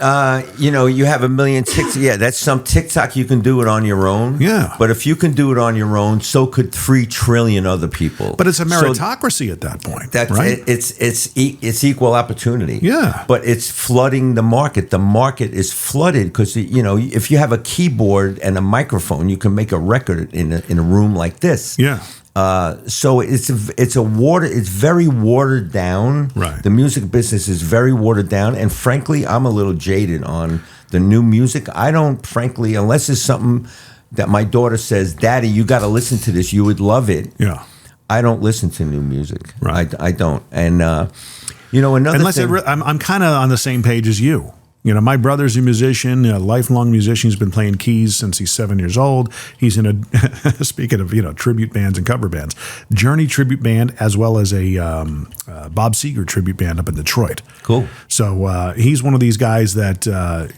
you have a million TikTok. Yeah, that's some TikTok. You can do it on your own. Yeah. But if you can do it on your own, so could 3 trillion other people. But it's a meritocracy at that point. That's right? It's equal opportunity. Yeah. But it's flooding the market. The market is flooded because if you have a keyboard and a microphone, you can make a record in a room like this. Yeah. So it's very watered down. Right. The music business is very watered down, and frankly, I'm a little jaded on the new music. I don't, frankly, unless it's something that my daughter says, "Daddy, you got to listen to this. You would love it." Yeah. I don't listen to new music. Right. I don't. And another unless thing, I'm kind of on the same page as you. My brother's a musician, a lifelong musician. He's been playing keys since he's 7 years old. He's in a, speaking of, tribute bands and cover bands, Journey tribute band, as well as a Bob Seger tribute band up in Detroit. Cool. So he's one of these guys that,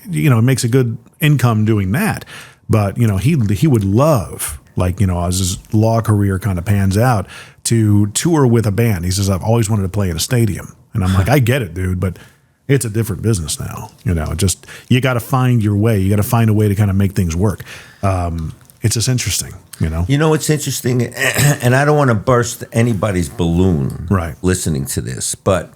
makes a good income doing that. But, he would love, as his law career kind of pans out, to tour with a band. He says, I've always wanted to play in a stadium. And I'm like, I get it, dude, but it's a different business now. You got to find your way. You got to find a way to kind of make things work. It's just interesting, It's interesting, and I don't want to burst anybody's balloon right. listening to this, but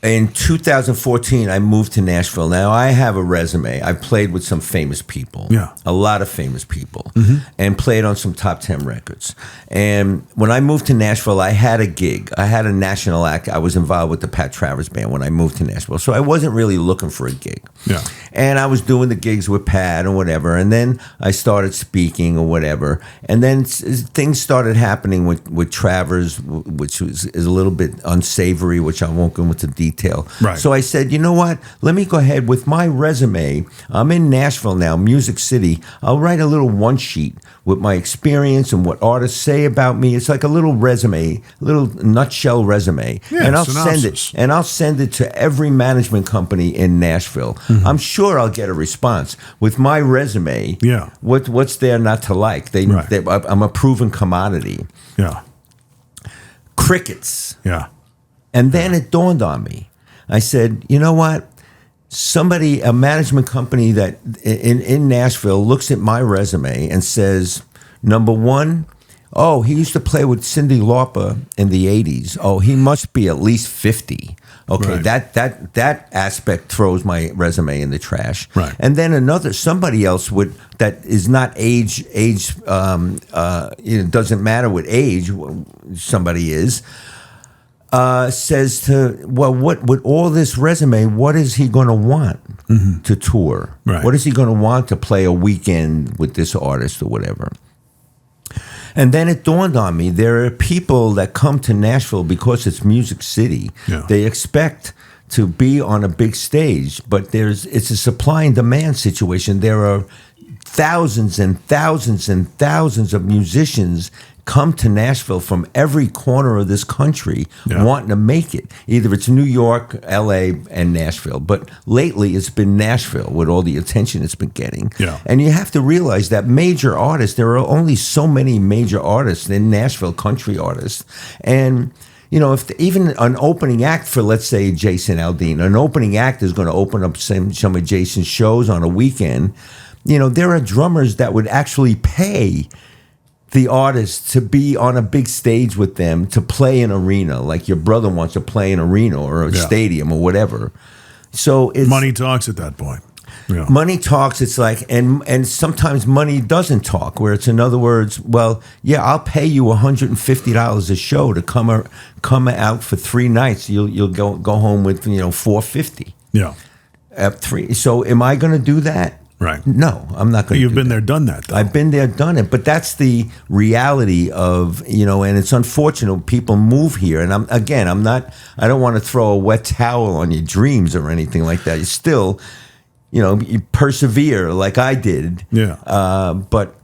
in 2014, I moved to Nashville. Now, I have a resume. I played with some famous people, a lot of famous people, and played on some top 10 records. And when I moved to Nashville, I had a gig. I had a national act. I was involved with the Pat Travers Band when I moved to Nashville. So I wasn't really looking for a gig. Yeah. And I was doing the gigs with Pat or whatever. And then I started speaking or whatever. And then things started happening with Travers, which is a little bit unsavory, which I won't go into detail. Right. So I said, you know what? Let me go ahead with my resume. I'm in Nashville now, Music City. I'll write a little one sheet with my experience and what artists say about me. It's like a little resume, a little nutshell resume. Yeah, and I'll send it to every management company in Nashville. I'm sure I'll get a response. With my resume, what's there not to like? I'm a proven commodity. Yeah. Crickets. Yeah. And then it dawned on me. I said, you know what? A management company that in Nashville looks at my resume and says, number one, oh, he used to play with Cyndi Lauper in the 80s. Oh, he must be at least 50. Okay, right. that aspect throws my resume in the trash. Right. And then somebody else that is not age. It doesn't matter what age somebody is. Says what with all this resume, what is he going to want to tour? Right. What is he going to want to play a weekend with this artist or whatever? And then it dawned on me, there are people that come to Nashville because it's Music City. Yeah. They expect to be on a big stage, but it's a supply and demand situation. There are thousands and thousands and thousands of musicians come to Nashville from every corner of this country wanting to make it. Either it's New York, L.A., and Nashville. But lately, it's been Nashville with all the attention it's been getting. Yeah. And you have to realize that major artists, there are only so many major artists in Nashville, country artists. And, if even an opening act for, let's say, Jason Aldean, an opening act is going to open up some of Jason's shows on a weekend. There are drummers that would actually pay the artist to be on a big stage with them, to play an arena, like your brother wants to play an arena or a stadium or whatever. So it's money talks at that point. Yeah. Money talks. It's like, and sometimes money doesn't talk. Where it's, in other words, well, yeah, I'll pay you $150 a show to come out for 3 nights. You'll go home with $450. Yeah. At 3. So am I going to do that? Right. No, I'm not going to. You've been there, done that, though. I've been there, done it. But that's the reality of, and it's unfortunate people move here. And I don't want to throw a wet towel on your dreams or anything like that. You still, you persevere like I did. Yeah. But,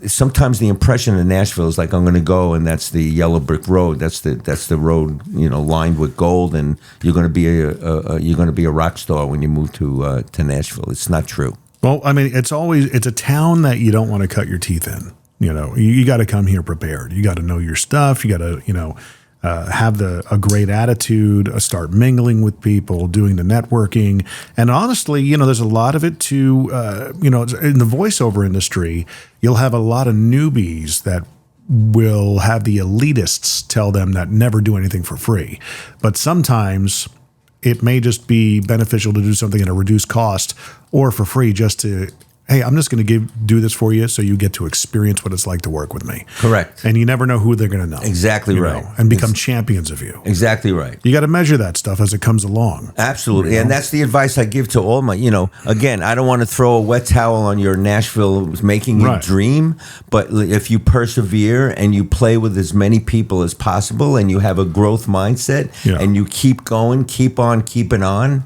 sometimes the impression of Nashville is like, I'm going to go and that's the yellow brick road. That's the road, lined with gold, and you're going to be a rock star when you move to Nashville. It's not true. Well, I mean, it's a town that you don't want to cut your teeth in. You got to come here prepared. You got to know your stuff. You got to, have a great attitude, start mingling with people, doing the networking. And honestly, there's a lot of it to, in the voiceover industry, you'll have a lot of newbies that will have the elitists tell them that never do anything for free. But sometimes it may just be beneficial to do something at a reduced cost or for free, just to, hey, I'm just going to do this for you so you get to experience what it's like to work with me. Correct. And you never know who they're going to know. Exactly right. And become champions of you. Exactly right. You got to measure that stuff as it comes along. Absolutely. And that's the advice I give to all my, again, I don't want to throw a wet towel on your Nashville making your dream, but if you persevere and you play with as many people as possible and you have a growth mindset and you keep going, keep on keeping on,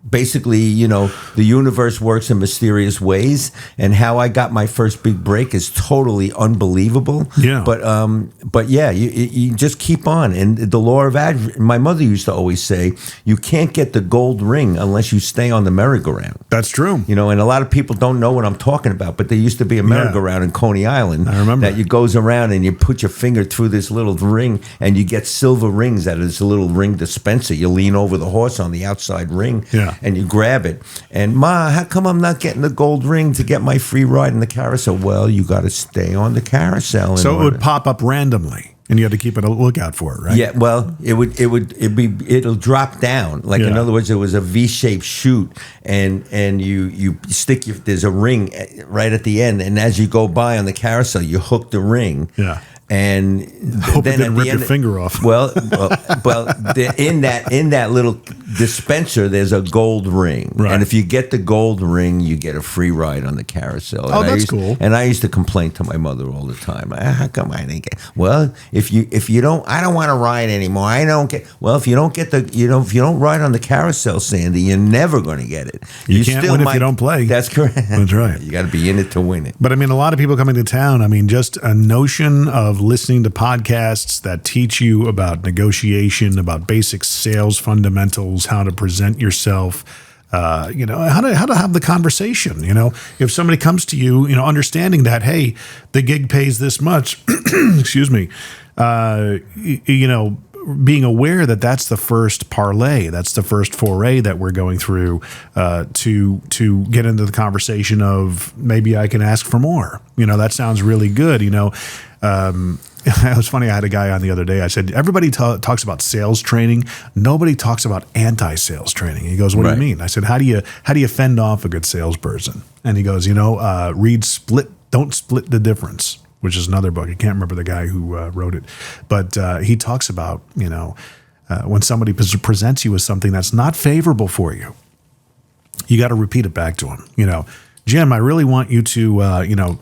basically, the universe works in mysterious ways, and how I got my first big break is totally unbelievable. Yeah. But yeah, you just keep on. And the law of my mother used to always say, you can't get the gold ring unless you stay on the merry-go-round. That's true. And a lot of people don't know what I'm talking about, but there used to be a merry-go-round in Coney Island. I remember. That you goes around and you put your finger through this little ring and you get silver rings out of this little ring dispenser. You lean over the horse on the outside ring. Yeah. And you grab it. And, Ma, how come I'm not getting the gold ring to get my free ride in the carousel? Well, you got to stay on the carousel. So it would pop up randomly, and you had to keep a lookout for it, right? Yeah, well, it'll drop down. Like, in other words, it was a V-shaped chute, and you stick there's a ring right at the end, and as you go by on the carousel, you hook the ring. Yeah. And hope then it didn't rip your finger off. Well, in that little dispenser, there's a gold ring, right. And if you get the gold ring, you get a free ride on the carousel. Oh, that's cool. And I used to complain to my mother all the time. How come I didn't get? Well, if you don't, I don't want to ride anymore. I don't get. Well, if you don't get if you don't ride on the carousel, Sandy, you're never going to get it. You can't win if you don't play. That's correct. That's right. You got to be in it to win it. But I mean, a lot of people coming to town. I mean, just a notion of listening to podcasts that teach you about negotiation, about basic sales fundamentals, how to present yourself, how to have the conversation. If somebody comes to you, understanding that, hey, the gig pays this much, excuse me, being aware that that's the first parlay, that's the first foray that we're going through to get into the conversation of maybe I can ask for more. That sounds really good. It was funny. I had a guy on the other day. I said, everybody talks about sales training. Nobody talks about anti-sales training. He goes, what do you mean? I said, how do you fend off a good salesperson? And he goes, read Don't Split the Difference, which is another book. I can't remember the guy who wrote it, but he talks about, when somebody presents you with something that's not favorable for you, you got to repeat it back to him. Jim, I really want you to,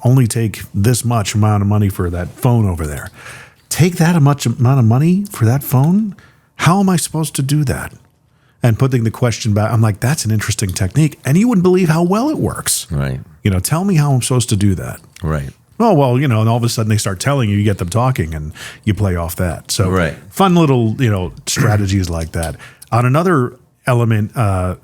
only take this much amount of money for that phone over there. Take that much amount of money for that phone? How am I supposed to do that? And putting the question back, I'm like, that's an interesting technique. And you wouldn't believe how well it works. Right. Tell me how I'm supposed to do that. Right. Oh, well, and all of a sudden they start telling you, you get them talking, and you play off that. So fun little, strategies like that. On another element,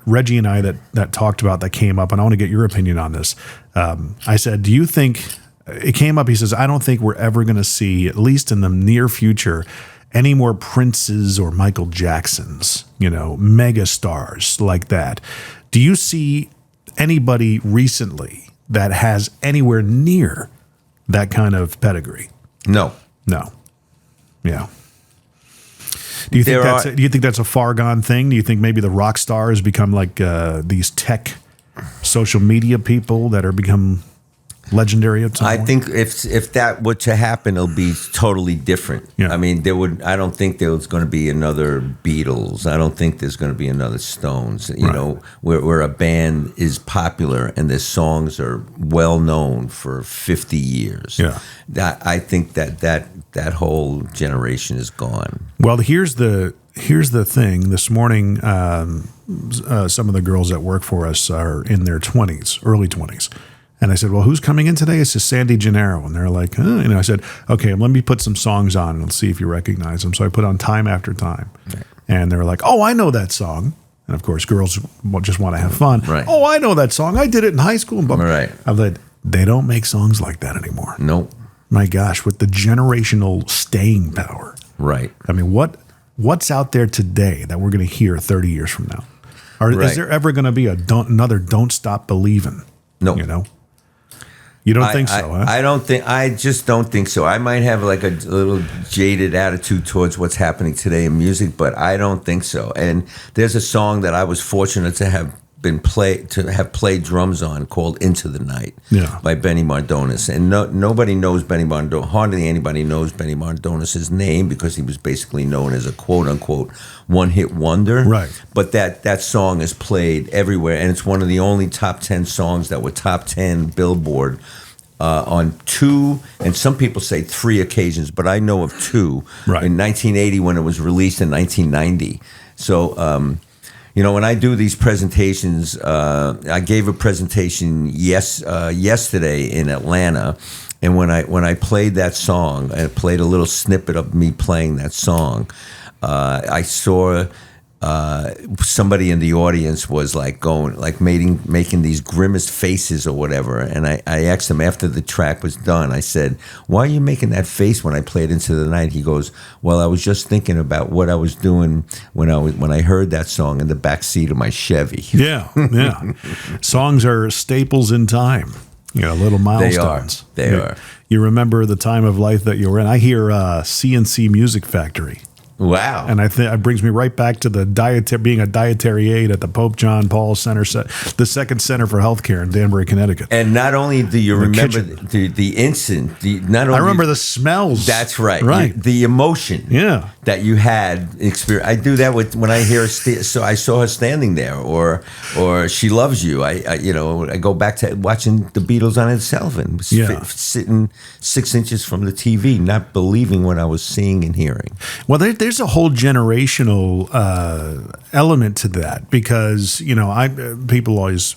Reggie and I that talked about that came up, and I want to get your opinion on this. I said, do you think, it came up, he says, I don't think we're ever going to see, at least in the near future, any more Princes or Michael Jacksons, mega stars like that. Do you see anybody recently that has anywhere near that kind of pedigree? No. Yeah. Do you think that's a far gone thing? Do you think maybe the rock stars become like these tech social media people that are become legendary at some point? I think if that were to happen, it'll be totally different. Yeah. I mean, I don't think there's going to be another Beatles. I don't think there's going to be another Stones. Where a band is popular and their songs are well known for 50 years. Yeah. I think that whole generation is gone. Well, here's the thing. This morning, some of the girls that work for us are in their 20s, early 20s. And I said, well, who's coming in today? It's just Cyndi Gennaro. And they're like, I said, okay, let me put some songs on and let's see if you recognize them. So I put on Time After Time. Right. And they're like, oh, I know that song. And of course, girls just want to have fun. Right. Oh, I know that song. I did it in high school. Right. I'm like, they don't make songs like that anymore. Nope. My gosh, with the generational staying power. Right. I mean, what's out there today that we're going to hear 30 years from now? Is there ever going to be another Don't Stop Believin'? No. You don't think so, huh? I just don't think so. I might have like a little jaded attitude towards what's happening today in music, but I don't think so. And there's a song that I was fortunate to have played drums on called "Into the Night" by Benny Mardones, and nobody knows Benny Mardones. Hardly anybody knows Benny Mardones' name because he was basically known as a quote unquote one-hit wonder. Right. But that song is played everywhere, and it's one of the only top 10 songs that were top 10 Billboard on 2, and some people say 3 occasions, but I know of 2. Right. In 1980 when it was released in 1990. So. When I do these presentations, I gave a presentation yesterday in Atlanta, and when I played that song, I played a little snippet of me playing that song. I saw somebody in the audience was like making these grimace faces or whatever, and I asked him after the track was done. I said, "Why are you making that face when I played Into the Night?" He goes, "Well, I was just thinking about what I was doing when I heard that song in the back seat of my Chevy." Yeah. Songs are staples in time. Little milestones. They are. You remember the time of life that you were in. I hear CNC Music Factory. Wow. And I think it brings me right back to the being a dietary aide at the Pope John Paul Center, the second center for healthcare in Danbury, Connecticut. And not only do you remember the instant, I remember the smells. That's right. Right. The emotion. Yeah. That you had experience. I do that when I hear so I saw her standing there, or She Loves You. I go back to watching the Beatles on itself and sitting 6 inches from the TV, not believing what I was seeing and hearing. Well, there's a whole generational element to that because people always,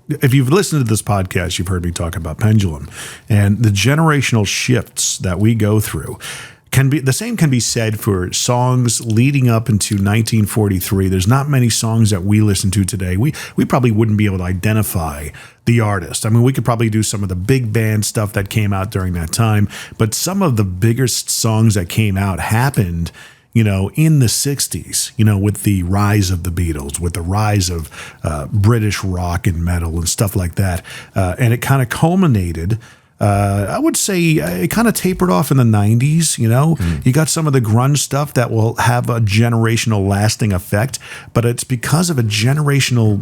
if you've listened to this podcast, you've heard me talk about pendulum and the generational shifts that we go through. Can be said for songs leading up into 1943. There's not many songs that we listen to today. We probably wouldn't be able to identify the artist. I mean, we could probably do some of the big band stuff that came out during that time, but some of the biggest songs that came out happened in the 60s, with the rise of the Beatles, with the rise of British rock and metal and stuff like that. And it kind of culminated, I would say it kind of tapered off in the 90s, You got some of the grunge stuff that will have a generational lasting effect, but it's because of a generational,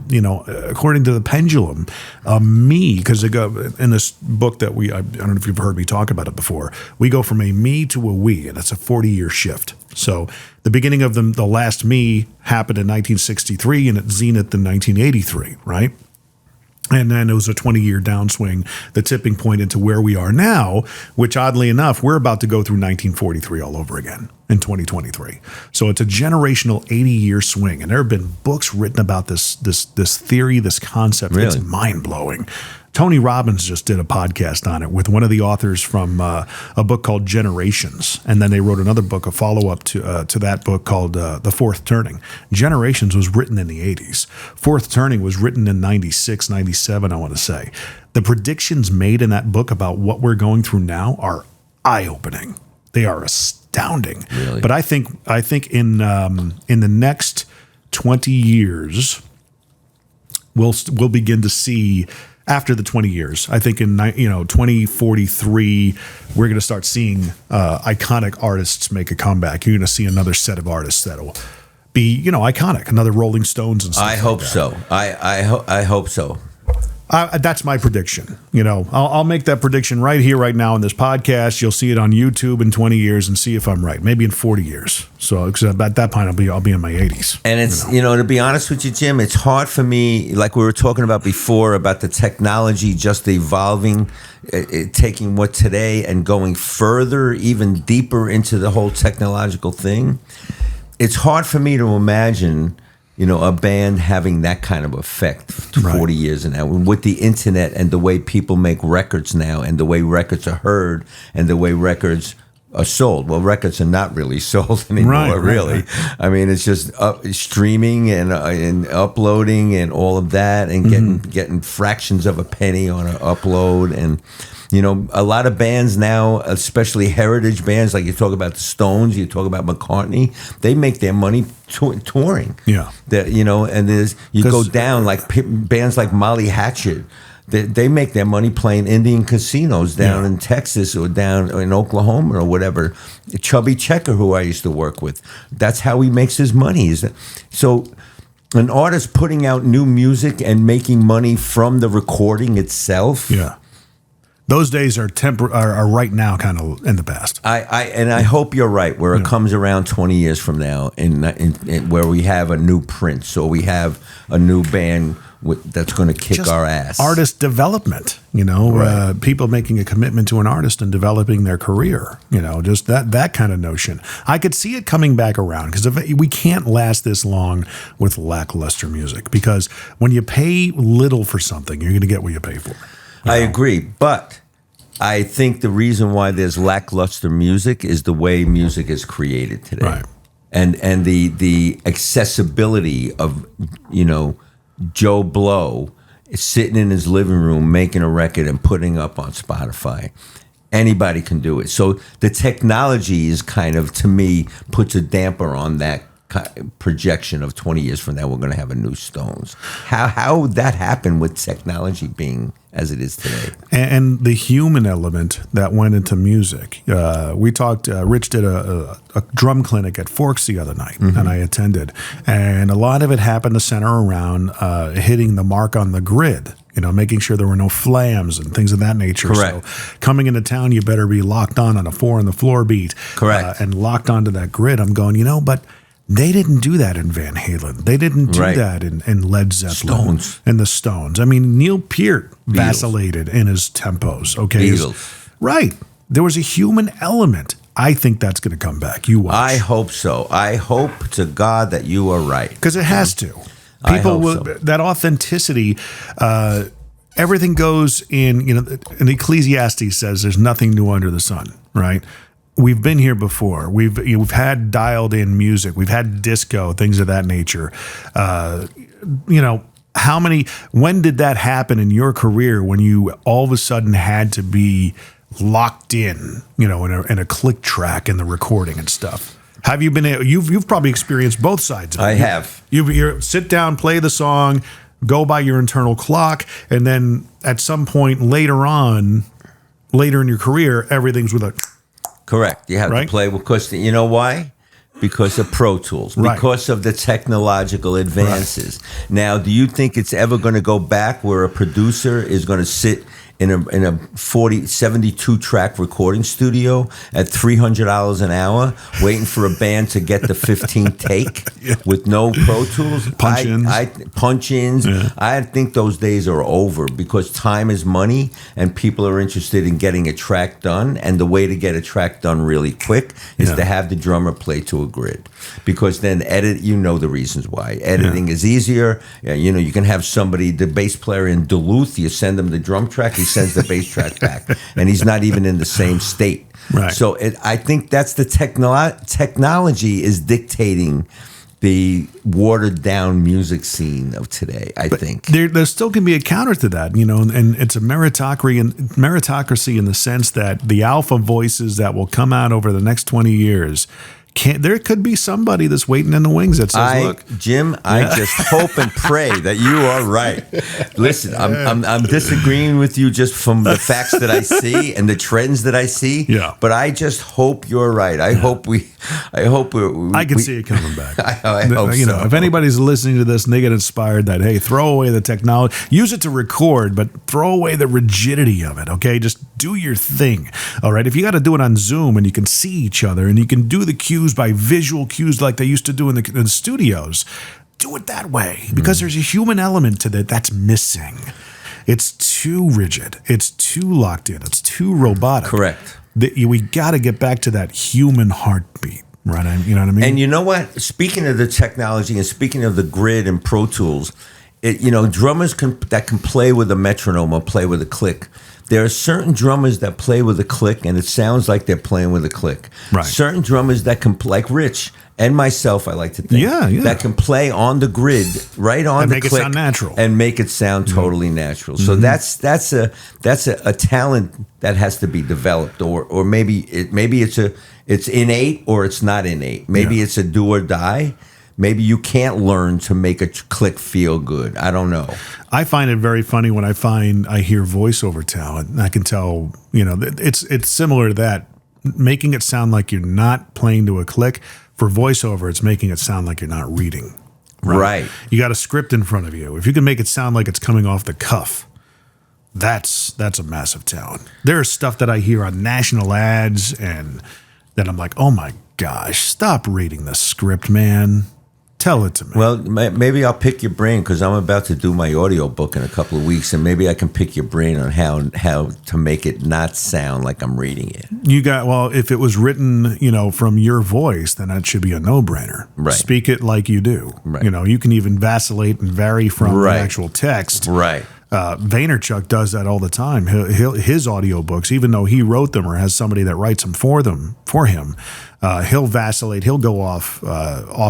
according to the pendulum, because in this book that I don't know if you've heard me talk about it before, we go from a me to a we, and it's a 40-year shift. So the beginning of the last me happened in 1963 and it zenith in 1983, right? And then it was a 20-year downswing, the tipping point into where we are now, which oddly enough, we're about to go through 1943 all over again in 2023. So it's a generational 80-year swing. And there have been books written about this theory, this concept. Really? It's mind-blowing. Tony Robbins just did a podcast on it with one of the authors from a book called Generations. And then they wrote another book, a follow-up to that book called The Fourth Turning. Generations was written in the 80s. Fourth Turning was written in 96, 97, I want to say. The predictions made in that book about what we're going through now are eye-opening. They are astounding. astounding. Really? But I think in the next 20 years, we'll begin to see. After the 20 years, I think in 2043, we're going to start seeing iconic artists make a comeback. You're going to see another set of artists that'll be, iconic. Another Rolling Stones and stuff. I hope so. I hope so. That's my prediction. I'll make that prediction right here, right now in this podcast. You'll see it on YouTube in 20 years and see if I'm right. Maybe in 40 years. So at that point, I'll be in my 80s. And it's to be honest with you, Jim, it's hard for me. Like we were talking about before, about the technology just evolving, taking what today and going further, even deeper into the whole technological thing. It's hard for me to imagine. A band having that kind of effect 40 years now with the internet and the way people make records now and the way records are heard and the way records are sold. Well, records are not really sold anymore, really. Right. I mean, it's just streaming and uploading and all of that and getting fractions of a penny on an upload. And a lot of bands now, especially heritage bands, like you talk about the Stones, you talk about McCartney, they make their money touring. Yeah. And you go down like bands like Molly Hatchet. They make their money playing Indian casinos down in Texas or down in Oklahoma or whatever. Chubby Checker, who I used to work with, that's how he makes his money. So an artist putting out new music and making money from the recording itself. Yeah. Those days are right now kind of in the past. I hope you're right, where it comes around 20 years from now, in where we have a new Prince or we have a new band that's going to kick just our ass. Artist development, Right. People making a commitment to an artist and developing their career, just that kind of notion. I could see it coming back around because we can't last this long with lackluster music, because when you pay little for something, you're going to get what you pay for. I agree, but I think the reason why there's lackluster music is the way music is created today, right? And the accessibility of Joe Blow sitting in his living room making a record and putting up on Spotify. Anybody can do it. So the technology is kind of, to me, puts a damper on that projection of 20 years from now we're going to have a new Stones. How would that happen with technology being as it is today? And the human element that went into music. We talked, Rich did a drum clinic at Forks the other night, and I attended. And a lot of it happened to center around hitting the mark on the grid, making sure there were no flams and things of that nature. Correct. So coming into town, you better be locked on a 4 on the floor beat. Correct. And locked onto that grid. I'm going, but they didn't do that in Van Halen. They didn't do that in Led Zeppelin. Stones. And the Stones. I mean, Neil Peart vacillated in his tempos. Okay. Beatles. Right. There was a human element. I think that's going to come back. You watch. I hope so. I hope to God that you are right. Because it has to. I People hope will, so. that authenticity, everything goes in, and Ecclesiastes says there's nothing new under the sun, right? We've been here before. We've had dialed in music. We've had disco, things of that nature. When did that happen in your career when you all of a sudden had to be locked in, in a click track in the recording and stuff? Have you been? You've probably experienced both sides of it. I have. You sit down, play the song, go by your internal clock, and then at some point later in your career, everything's with a. Correct. You have to play because you know why? Because of Pro Tools, because of the technological advances. Right. Now, do you think it's ever going to go back where a producer is going to sit in a 72 track recording studio at $300 an hour, waiting for a band to get the 15th take with no Pro Tools? Punch-ins. Yeah. I think those days are over because time is money and people are interested in getting a track done. And the way to get a track done really quick is to have the drummer play to a grid, because then the reasons why. Editing is easier. You can have somebody, the bass player in Duluth, you send him the drum track, he sends the bass track back, and he's not even in the same state. Right. So I think that's the technology is dictating the watered down music scene of today, I think. There still can be a counter to that, and it's a meritocracy in the sense that the alpha voices that will come out over the next 20 years, there could be somebody that's waiting in the wings that says, "Look, Jim, I just hope and pray that you are right." Listen, I'm disagreeing with you just from the facts that I see and the trends that I see. Yeah. But I just hope you're right. I hope I can see it coming back. I hope so. If anybody's listening to this and they get inspired that, hey, throw away the technology, use it to record, but throw away the rigidity of it. Okay, just do your thing. All right. If you got to do it on Zoom and you can see each other and you can do the cues by visual cues like they used to do in the studios, do it that way, because there's a human element to that that's missing. It's too rigid. It's too locked in. It's too robotic. Correct. We got to get back to that human heartbeat, right? You know what I mean? And you know what? Speaking of the technology and speaking of the grid and Pro Tools, drummers that can play with a metronome or play with a click. There are certain drummers that play with a click, and it sounds like they're playing with a click. Right. Certain drummers that can, like Rich and myself, I like to think, that can play on the grid, right on the click, make it sound natural, and make it sound totally natural. So that's a talent that has to be developed, or maybe it's innate or it's not innate. Maybe it's a do or die. Maybe you can't learn to make a click feel good. I don't know. I find it very funny when I hear voiceover talent. I can tell, it's similar to that. Making it sound like you're not playing to a click. For voiceover, it's making it sound like you're not reading. Right. You got a script in front of you. If you can make it sound like it's coming off the cuff, that's a massive talent. There's stuff that I hear on national ads and that I'm like, oh my gosh, stop reading the script, man. Tell it to me. Well, maybe I'll pick your brain because I'm about to do my audio book in a couple of weeks, and maybe I can pick your brain on how to make it not sound like I'm reading it. If it was written, from your voice, then that should be a no-brainer. Right. Speak it like you do. Right. You can even vacillate and vary from the actual text. Right. Vaynerchuk does that all the time. His audiobooks, even though he wrote them or has somebody that writes them for him, he'll vacillate. He'll go off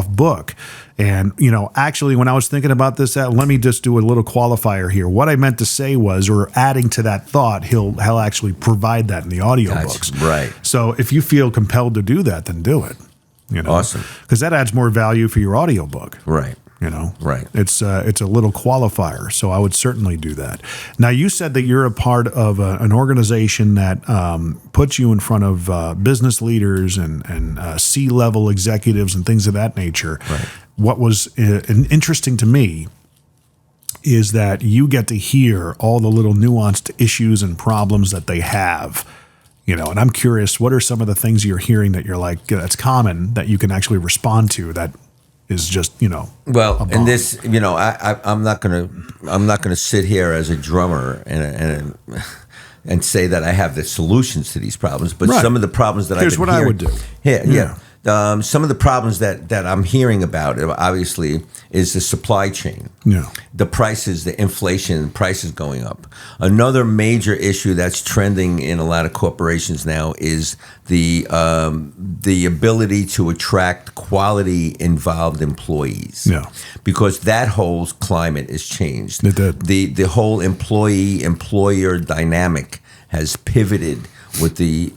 book. And, actually, when I was thinking about this, let me just do a little qualifier here. What I meant to say was, or adding to that thought, he'll actually provide that in the audiobooks. Gotcha. Right. So if you feel compelled to do that, then do it. Awesome. Because that adds more value for your audiobook. Right. Right. It's a little qualifier, so I would certainly do that. Now, you said that you're a part of an organization that puts you in front of business leaders and C-level executives and things of that nature. Right. What was interesting to me is that you get to hear all the little nuanced issues and problems that they have. And I'm curious, what are some of the things you're hearing that you're like, that's common that you can actually respond to that is just, well, and this, I'm not gonna sit here as a drummer and say that I have the solutions to these problems, but some of the problems that Here's what I would do. Yeah. Some of the problems that I'm hearing about, obviously, is the supply chain. Yeah. The prices, the inflation, prices going up. Another major issue that's trending in a lot of corporations now is the ability to attract quality-involved employees. Yeah. Because that whole climate has changed. It did. The whole employee-employer dynamic has pivoted with the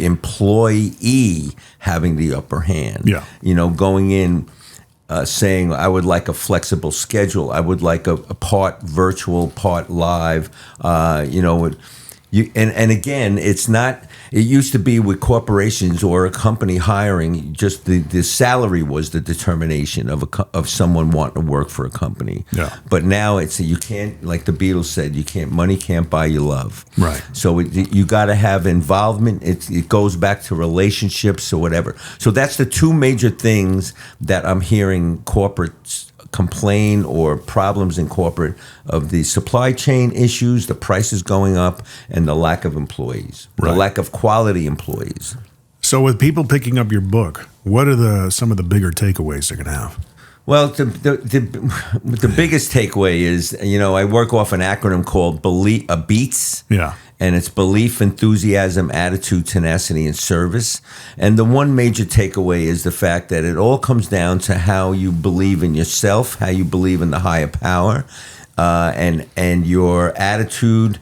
employee having the upper hand. Yeah. Going in, saying I would like a flexible schedule. I would like a part virtual, part live. And again, it's not. It used to be with corporations or a company hiring, just the salary was the determination of someone wanting to work for a company. Yeah. But now you can't, like the Beatles said, money can't buy you love. Right. So you got to have involvement. It goes back to relationships or whatever. So that's the two major things that I'm hearing corporates complain or problems in corporate of: the supply chain issues, the prices going up, and the lack of employees, the lack of quality employees. So with people picking up your book, what are some of the bigger takeaways they're going to have? Well, the biggest takeaway is, I work off an acronym called BEATS. Yeah. And it's belief, enthusiasm, attitude, tenacity, and service. And the one major takeaway is the fact that it all comes down to how you believe in yourself, how you believe in the higher power, and your attitude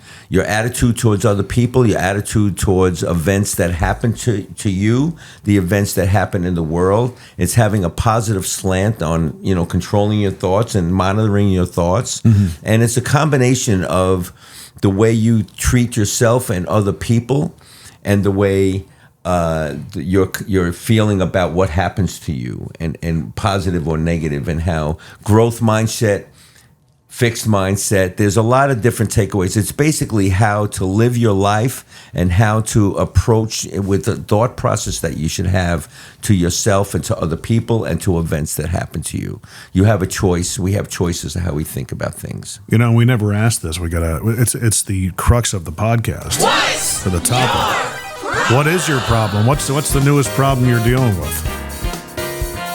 towards other people, your attitude towards events that happen to you, the events that happen in the world. It's having a positive slant on, controlling your thoughts and monitoring your thoughts. Mm-hmm. And it's a combination of the way you treat yourself and other people, and the way you're feeling about what happens to you, and positive or negative, and how growth mindset, fixed mindset. There's a lot of different takeaways. It's basically how to live your life and how to approach it with the thought process that you should have to yourself and to other people and to events that happen to you. You have a choice. We have choices of how we think about things. We never asked this. It's the crux of the podcast. For the topic. What is your problem? What's the newest problem you're dealing with?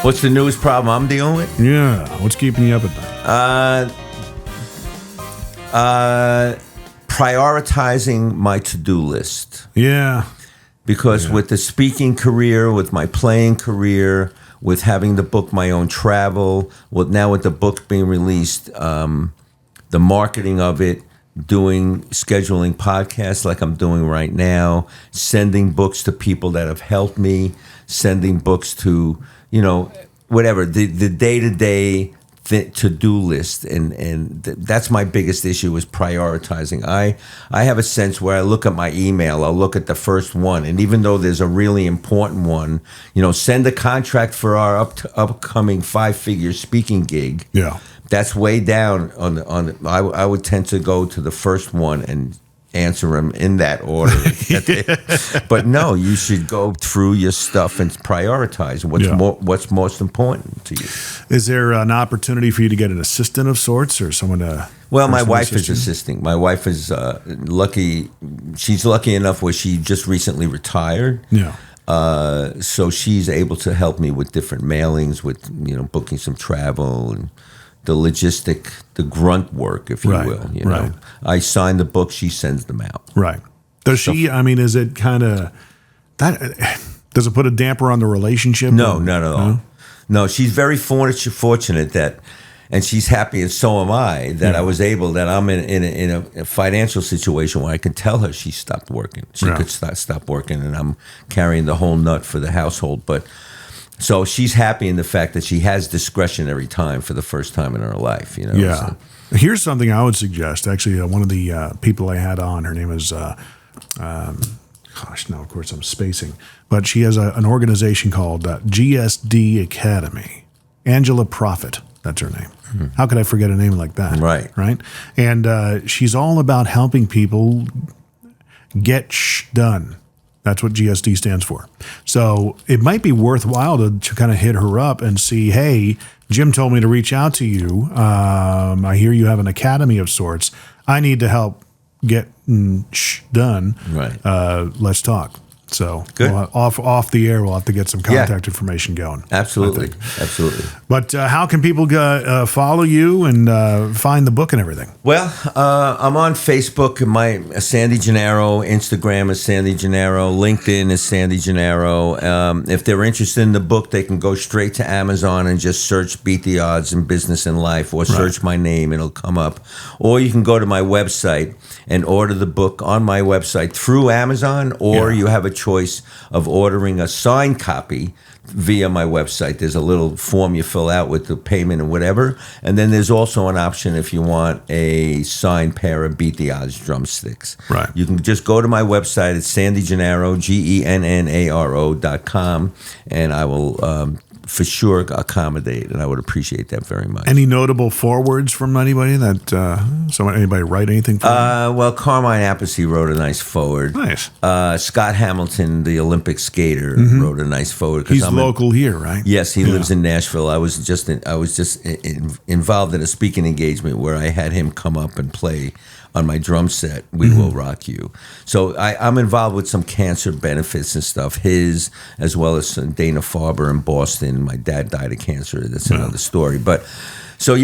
What's the newest problem I'm dealing with? Yeah. What's keeping you up at night? Prioritizing my to-do list. Yeah. Because with the speaking career, with my playing career, with having the book My Own Travel, with the book being released, the marketing of it, scheduling podcasts like I'm doing right now, sending books to people that have helped me, sending books to, whatever, the day-to-day to-do list, and that's my biggest issue, is prioritizing. I have a sense where I look at my email, I'll look at the first one, and even though there's a really important one, send a contract for our upcoming 5-figure speaking gig. Yeah, that's way down on I would tend to go to the first one and answer them in that order. But no, you should go through your stuff and prioritize what's most important to you. Is there an opportunity for you to get an assistant of sorts, or someone to? Well, my wife is assisting. My wife is lucky. She's lucky enough where she just recently retired. Yeah. So she's able to help me with different mailings, with booking some travel and the grunt work, if you will. Right. I sign the book, she sends them out. Right. Does she? Is it kind of that? Does it put a damper on the relationship? No, not at all. No, she's very fortunate that, and she's happy, and so am I, that I was able, that I'm in a financial situation where I can tell her she stopped working. She could stop working, and I'm carrying the whole nut for the household, but. So she's happy in the fact that she has discretionary time for the first time in her life. Yeah. So. Here's something I would suggest. Actually, one of the people I had on, her name is, of course I'm spacing, but she has an organization called GSD Academy. Angela Profit, that's her name. Mm-hmm. How could I forget a name like that? Right. Right? And she's all about helping people get done. That's what GSD stands for. So it might be worthwhile to kind of hit her up and see, hey, Jim told me to reach out to you. I hear you have an academy of sorts. I need to help get done. Right. Let's talk. So good. Off the air, we'll have to get some contact information going. Absolutely. But how can people follow you and find the book and everything? Well, I'm on Facebook. My Cyndi Gennaro. Instagram is Cyndi Gennaro. LinkedIn is Cyndi Gennaro. If they're interested in the book, they can go straight to Amazon and just search Beat the Odds in Business and Life, or search my name. It'll come up. Or you can go to my website and order the book on my website through Amazon, or you have a choice of ordering a signed copy via my website. There's a little form you fill out with the payment and whatever, and then there's also an option if you want a signed pair of Beat the Odds drumsticks. Right. You can just go to my website. It's Cyndi Gennaro, GENNARO.com, and I will for sure accommodate, and I would appreciate that very much. Any notable forewords from anybody that anybody write anything for you? Well, Carmine Appice wrote a nice forward. Nice. Scott Hamilton, the Olympic skater, wrote a nice forward. He's local here, right? Yes, he lives in Nashville. I was just involved in a speaking engagement where I had him come up and play on my drum set, We Will Rock You. So I'm involved with some cancer benefits and stuff, his as well as some Dana Farber in Boston. My dad died of cancer. That's another story. But so,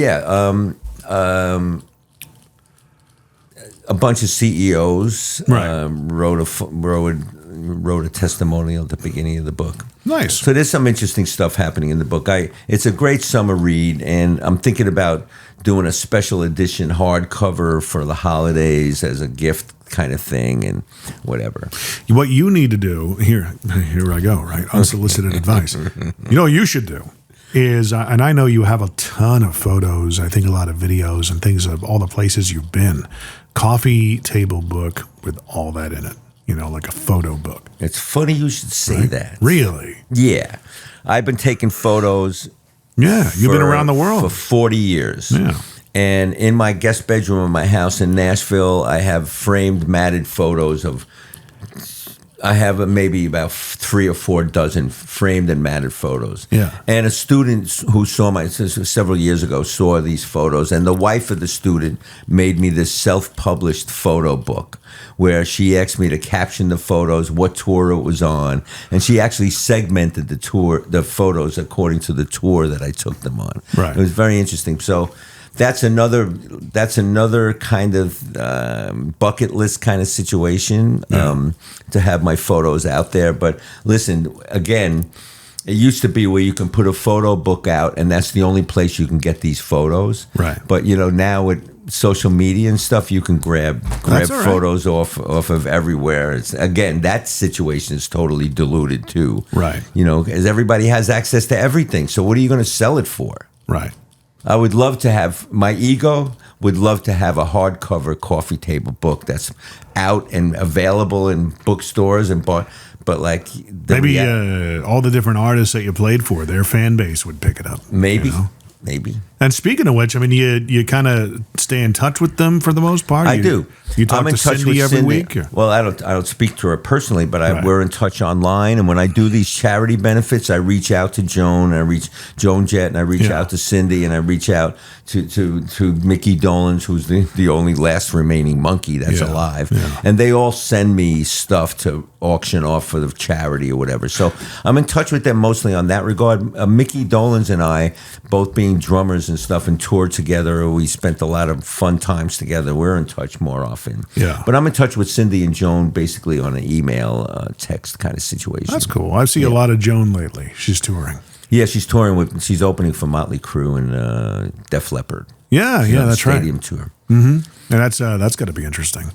a bunch of CEOs wrote a testimonial at the beginning of the book. Nice. So there's some interesting stuff happening in the book. It's a great summer read, and I'm thinking about doing a special edition hardcover for the holidays as a gift kind of thing and whatever. What you need to do, here I go, right? Unsolicited advice. You know what you should do is, and I know you have a ton of photos, I think a lot of videos and things of all the places you've been. Coffee table book with all that in it. You know, like a photo book. It's funny you should say that. Really? Yeah. I've been taking photos. Yeah, you've been around the world. For 40 years. Yeah. And in my guest bedroom of my house in Nashville, I have framed, matted photos of, I have maybe about 3 or 4 dozen framed and matted photos. Yeah. And a student who saw several years ago saw these photos, and the wife of the student made me this self-published photo book where she asked me to caption the photos, what tour it was on, and she actually segmented the photos according to the tour that I took them on. Right. It was very interesting. So that's another kind of bucket list kind of situation, to have my photos out there. But listen, again, it used to be where you can put a photo book out and that's the only place you can get these photos. Right. But now with social media and stuff, you can grab photos off of everywhere. Again, that situation is totally diluted too. Right. Because everybody has access to everything. So what are you going to sell it for? Right. I would love to have, my ego would love to have a hardcover coffee table book that's out and available in bookstores but like maybe all the different artists that you played for, their fan base would pick it up. Maybe. And speaking of which, I mean, you kind of stay in touch with them for the most part. I do. You talk to Cyndi every week? Or? Well, I don't speak to her personally, but we're in touch online. And when I do these charity benefits, I reach out to Joan, I reach Joan Jett, and I reach out to Cyndi, and I reach out to Mickey Dolenz, who's the only last remaining Monkee that's alive. Yeah. And they all send me stuff to auction off for the charity or whatever. So I'm in touch with them mostly on that regard. Mickey Dolenz and I, both being drummers and stuff, and toured together. We spent a lot of fun times together. We're in touch more often. Yeah. But I'm in touch with Cyndi and Joan basically on an email, text kind of situation. That's cool. I see a lot of Joan lately. She's touring. Yeah, she's touring she's opening for Motley Crue and Def Leppard. Yeah, that's right. Stadium tour. Mm-hmm. And that's got to be interesting.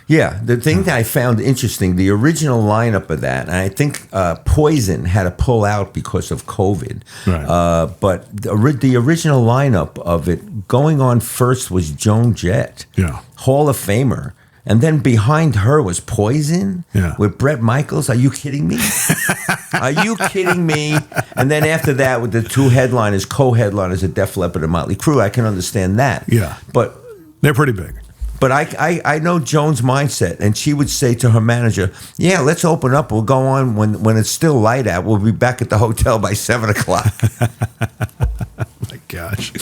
Yeah, the thing that I found interesting, the original lineup of that, and I think Poison had to pull out because of COVID. Right. But the original lineup of it, going on first was Joan Jett, Hall of Famer. And then behind her was Poison with Bret Michaels. Are you kidding me? Are you kidding me? And then after that, with the two headliners, co-headliners at Def Leppard and Motley Crue, I can understand that. Yeah. But they're pretty big. But I know Joan's mindset, and she would say to her manager, "Yeah, let's open up. We'll go on when it's still light out. We'll be back at the hotel by 7 o'clock." My gosh,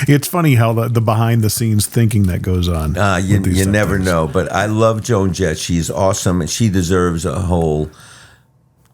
it's funny how the behind the scenes thinking that goes on. You never know. But I love Joan Jett. She's awesome, and she deserves a whole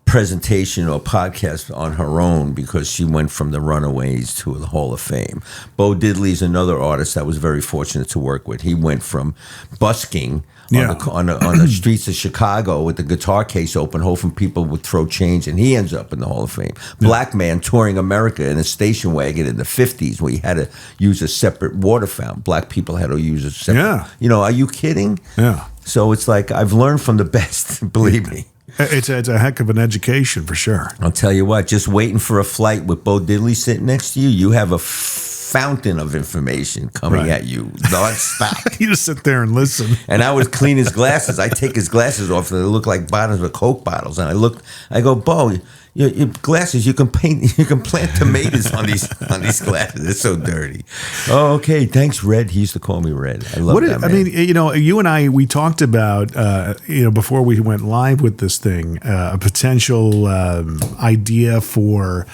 presentation or podcast on her own because she went from the Runaways to the Hall of Fame. Bo Diddley's another artist I was very fortunate to work with. He went from busking on the streets of Chicago with the guitar case open, hoping people would throw change, and he ends up in the Hall of Fame. Black man touring America in a station wagon in the 50s where he had to use a separate water fountain. Black people had to use a separate. Are you kidding? Yeah. So it's like I've learned from the best, believe me. It's a heck of an education for sure. I'll tell you what, just waiting for a flight with Bo Diddley sitting next to you, you have a fountain of information coming at you nonstop. You just sit there and listen. And I would clean his glasses. I take his glasses off and they look like bottoms of Coke bottles. And I go, Bo, your glasses, you can plant tomatoes on these glasses. It's so dirty. Oh, okay. Thanks, Red. He used to call me Red. I love that man. I mean, you and I, we talked about, before we went live with this thing, a potential idea for,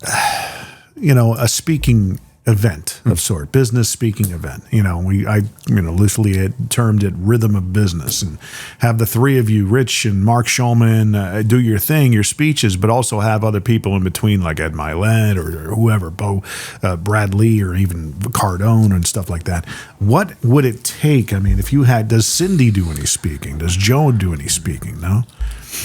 a speaking event of sort, business speaking event. I loosely had termed it rhythm of business, and have the three of you, Rich and Mark Schulman, do your thing, your speeches, but also have other people in between, like Ed Milet or whoever, Brad Lee, or even Cardone and stuff like that. What would it take? I mean, if you had, does Cyndi do any speaking? Does Joan do any speaking? No.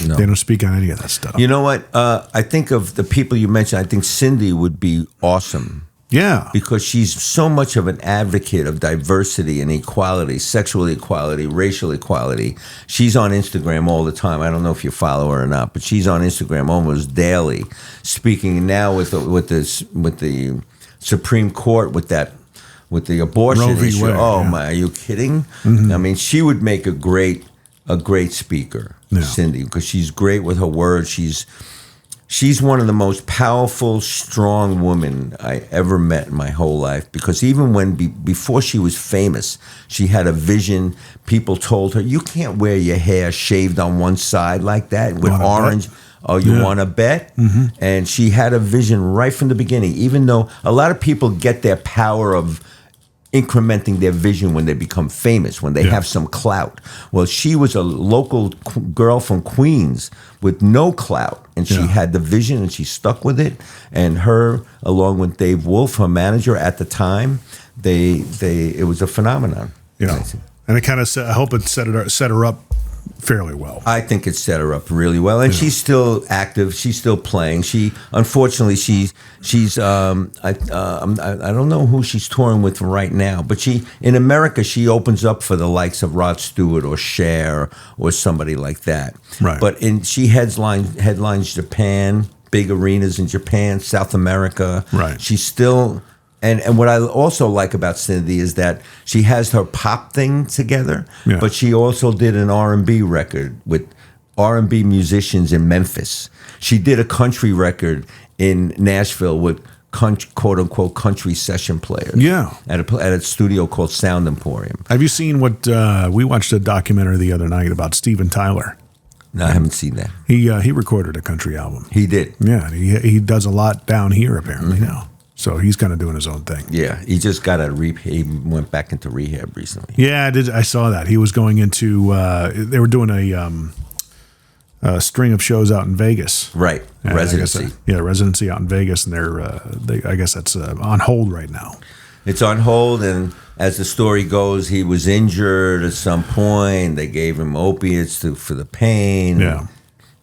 They don't speak on any of that stuff. You know what? I think of the people you mentioned, I think Cyndi would be awesome. Yeah. Because she's so much of an advocate of diversity and equality, sexual equality, racial equality. She's on Instagram all the time. I don't know if you follow her or not, but she's on Instagram almost daily, speaking now with the Supreme Court with the abortion Roe v. issue. Wade, oh yeah. my, are you kidding? Mm-hmm. I mean, she would make a great speaker, Yeah. Cyndi, because she's great with her words. She's one of the most powerful, strong women I ever met in my whole life. Because even before she was famous, she had a vision. People told her, "You can't wear your hair shaved on one side like that with orange." Oh, you want to bet? Mm-hmm. And she had a vision right from the beginning. Even though a lot of people get their power of incrementing their vision when they become famous, when they have some clout. Well, she was a local girl from Queens with no clout, and she had the vision, and she stuck with it. And her, along with Dave Wolf, her manager at the time, it was a phenomenon. And it kind of, I hope it set her up fairly well. I think it set her up really well, and she's still active. She's still playing. Unfortunately, she's I don't know who she's touring with right now, but in America she opens up for the likes of Rod Stewart or Cher or somebody like that. Right. But she headlines Japan, big arenas in Japan, South America. Right. She's still. And what I also like about Cyndi is that she has her pop thing together, but she also did an R&B record with R&B musicians in Memphis. She did a country record in Nashville with quote unquote country session players. Yeah, at a studio called Sound Emporium. Have you seen what we watched a documentary the other night about Steven Tyler? No, I haven't seen that. He recorded a country album. He did. Yeah, he does a lot down here apparently now. So he's kind of doing his own thing. Yeah, he just got he went back into rehab recently. Yeah, I saw that. He was going into, they were doing a string of shows out in Vegas. Right, residency. Residency out in Vegas, and I guess that's on hold right now. It's on hold, and as the story goes, he was injured at some point. They gave him opiates for the pain. Yeah.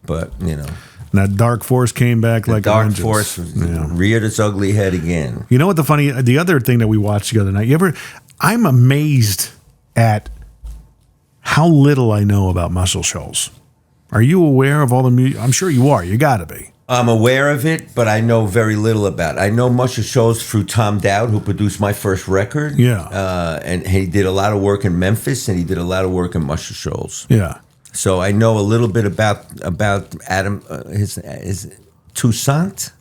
But, And that dark force came back like a dark vengeance. force reared its ugly head again. You know what the other thing that we watched the other night, I'm amazed at how little I know about Muscle Shoals. Are you aware of all the music? I'm sure you are. You got to be. I'm aware of it, but I know very little about it. I know Muscle Shoals through Tom Dowd, who produced my first record. Yeah. And he did a lot of work in Memphis, and he did a lot of work in Muscle Shoals. Yeah. So I know a little bit about Adam. His Toussaint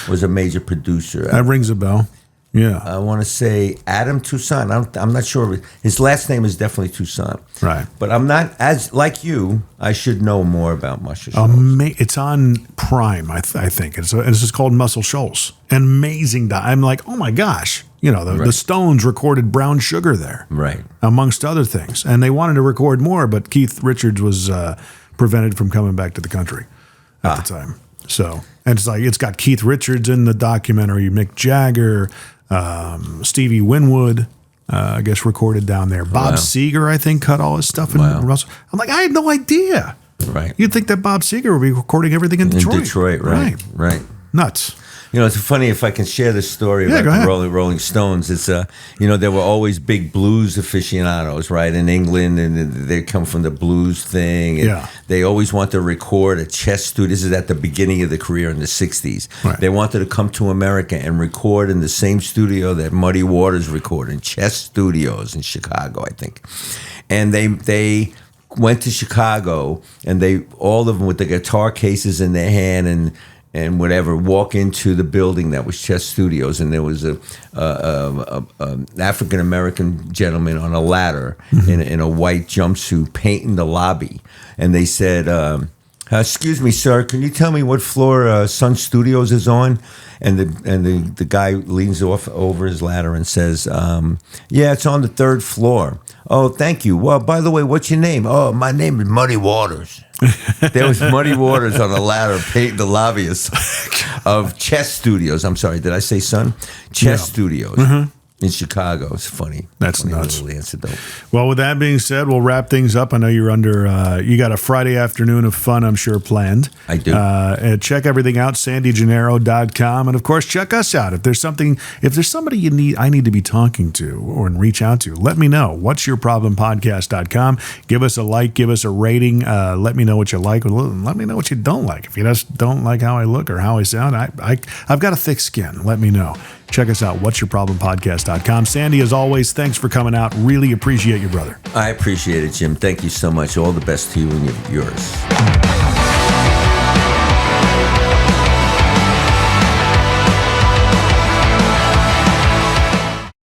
was a major producer. That rings a bell. Yeah. I want to say Adam Toussaint. I'm not sure. His last name is definitely Toussaint. Right. But I'm not, as like you, I should know more about Muscle Shoals. It's on Prime, I think. It's just called Muscle Shoals. An amazing. I'm like, oh my gosh. The Stones recorded Brown Sugar there. Right. Amongst other things. And they wanted to record more, but Keith Richards was prevented from coming back to the country at the time. So, and it's got Keith Richards in the documentary, Mick Jagger, Stevie Winwood, I guess recorded down there. Bob Seger, I think, cut all his stuff in Russell. I'm like, I had no idea. Right. You'd think that Bob Seger would be recording everything in Detroit. In Detroit, right. Nuts. It's funny if I can share this story about the Rolling Stones. It's there were always big blues aficionados, right, in England, and they come from the blues thing. And they always want to record a chess studio. This is at the beginning of the career in the '60s. Right. They wanted to come to America and record in the same studio that Muddy Waters recorded, in Chess Studios in Chicago, I think. And they went to Chicago, and all of them with the guitar cases in their hand and whatever, walk into the building that was Chess Studios, and there was an African-American gentleman on a ladder in a white jumpsuit painting the lobby. And they said, Excuse me, sir. Can you tell me what floor Sun Studios is on? And the guy leans over his ladder and says, "Yeah, it's on the 3rd floor." "Oh, thank you. Well, by the way, what's your name?" "Oh, my name is Muddy Waters." There was Muddy Waters on the ladder, painting the lobbyist of Chess Studios. I'm sorry, did I say Sun? Chess Studios. In Chicago. It's funny. That's funny nuts. Little anecdote. Well, with that being said, we'll wrap things up. I know you're you got a Friday afternoon of fun, I'm sure, planned. I do. And check everything out, sandygennaro.com. And of course, check us out. If there's somebody I need to be talking to or reach out to, let me know. What's your problem podcast.com. Give us a like, give us a rating. Let me know what you like. Let me know what you don't like. If you just don't like how I look or how I sound, I've got a thick skin. Let me know. Check us out, what'syourproblempodcast.com. Sandy, as always, thanks for coming out. Really appreciate you, brother. I appreciate it, Jim. Thank you so much. All the best to you and yours.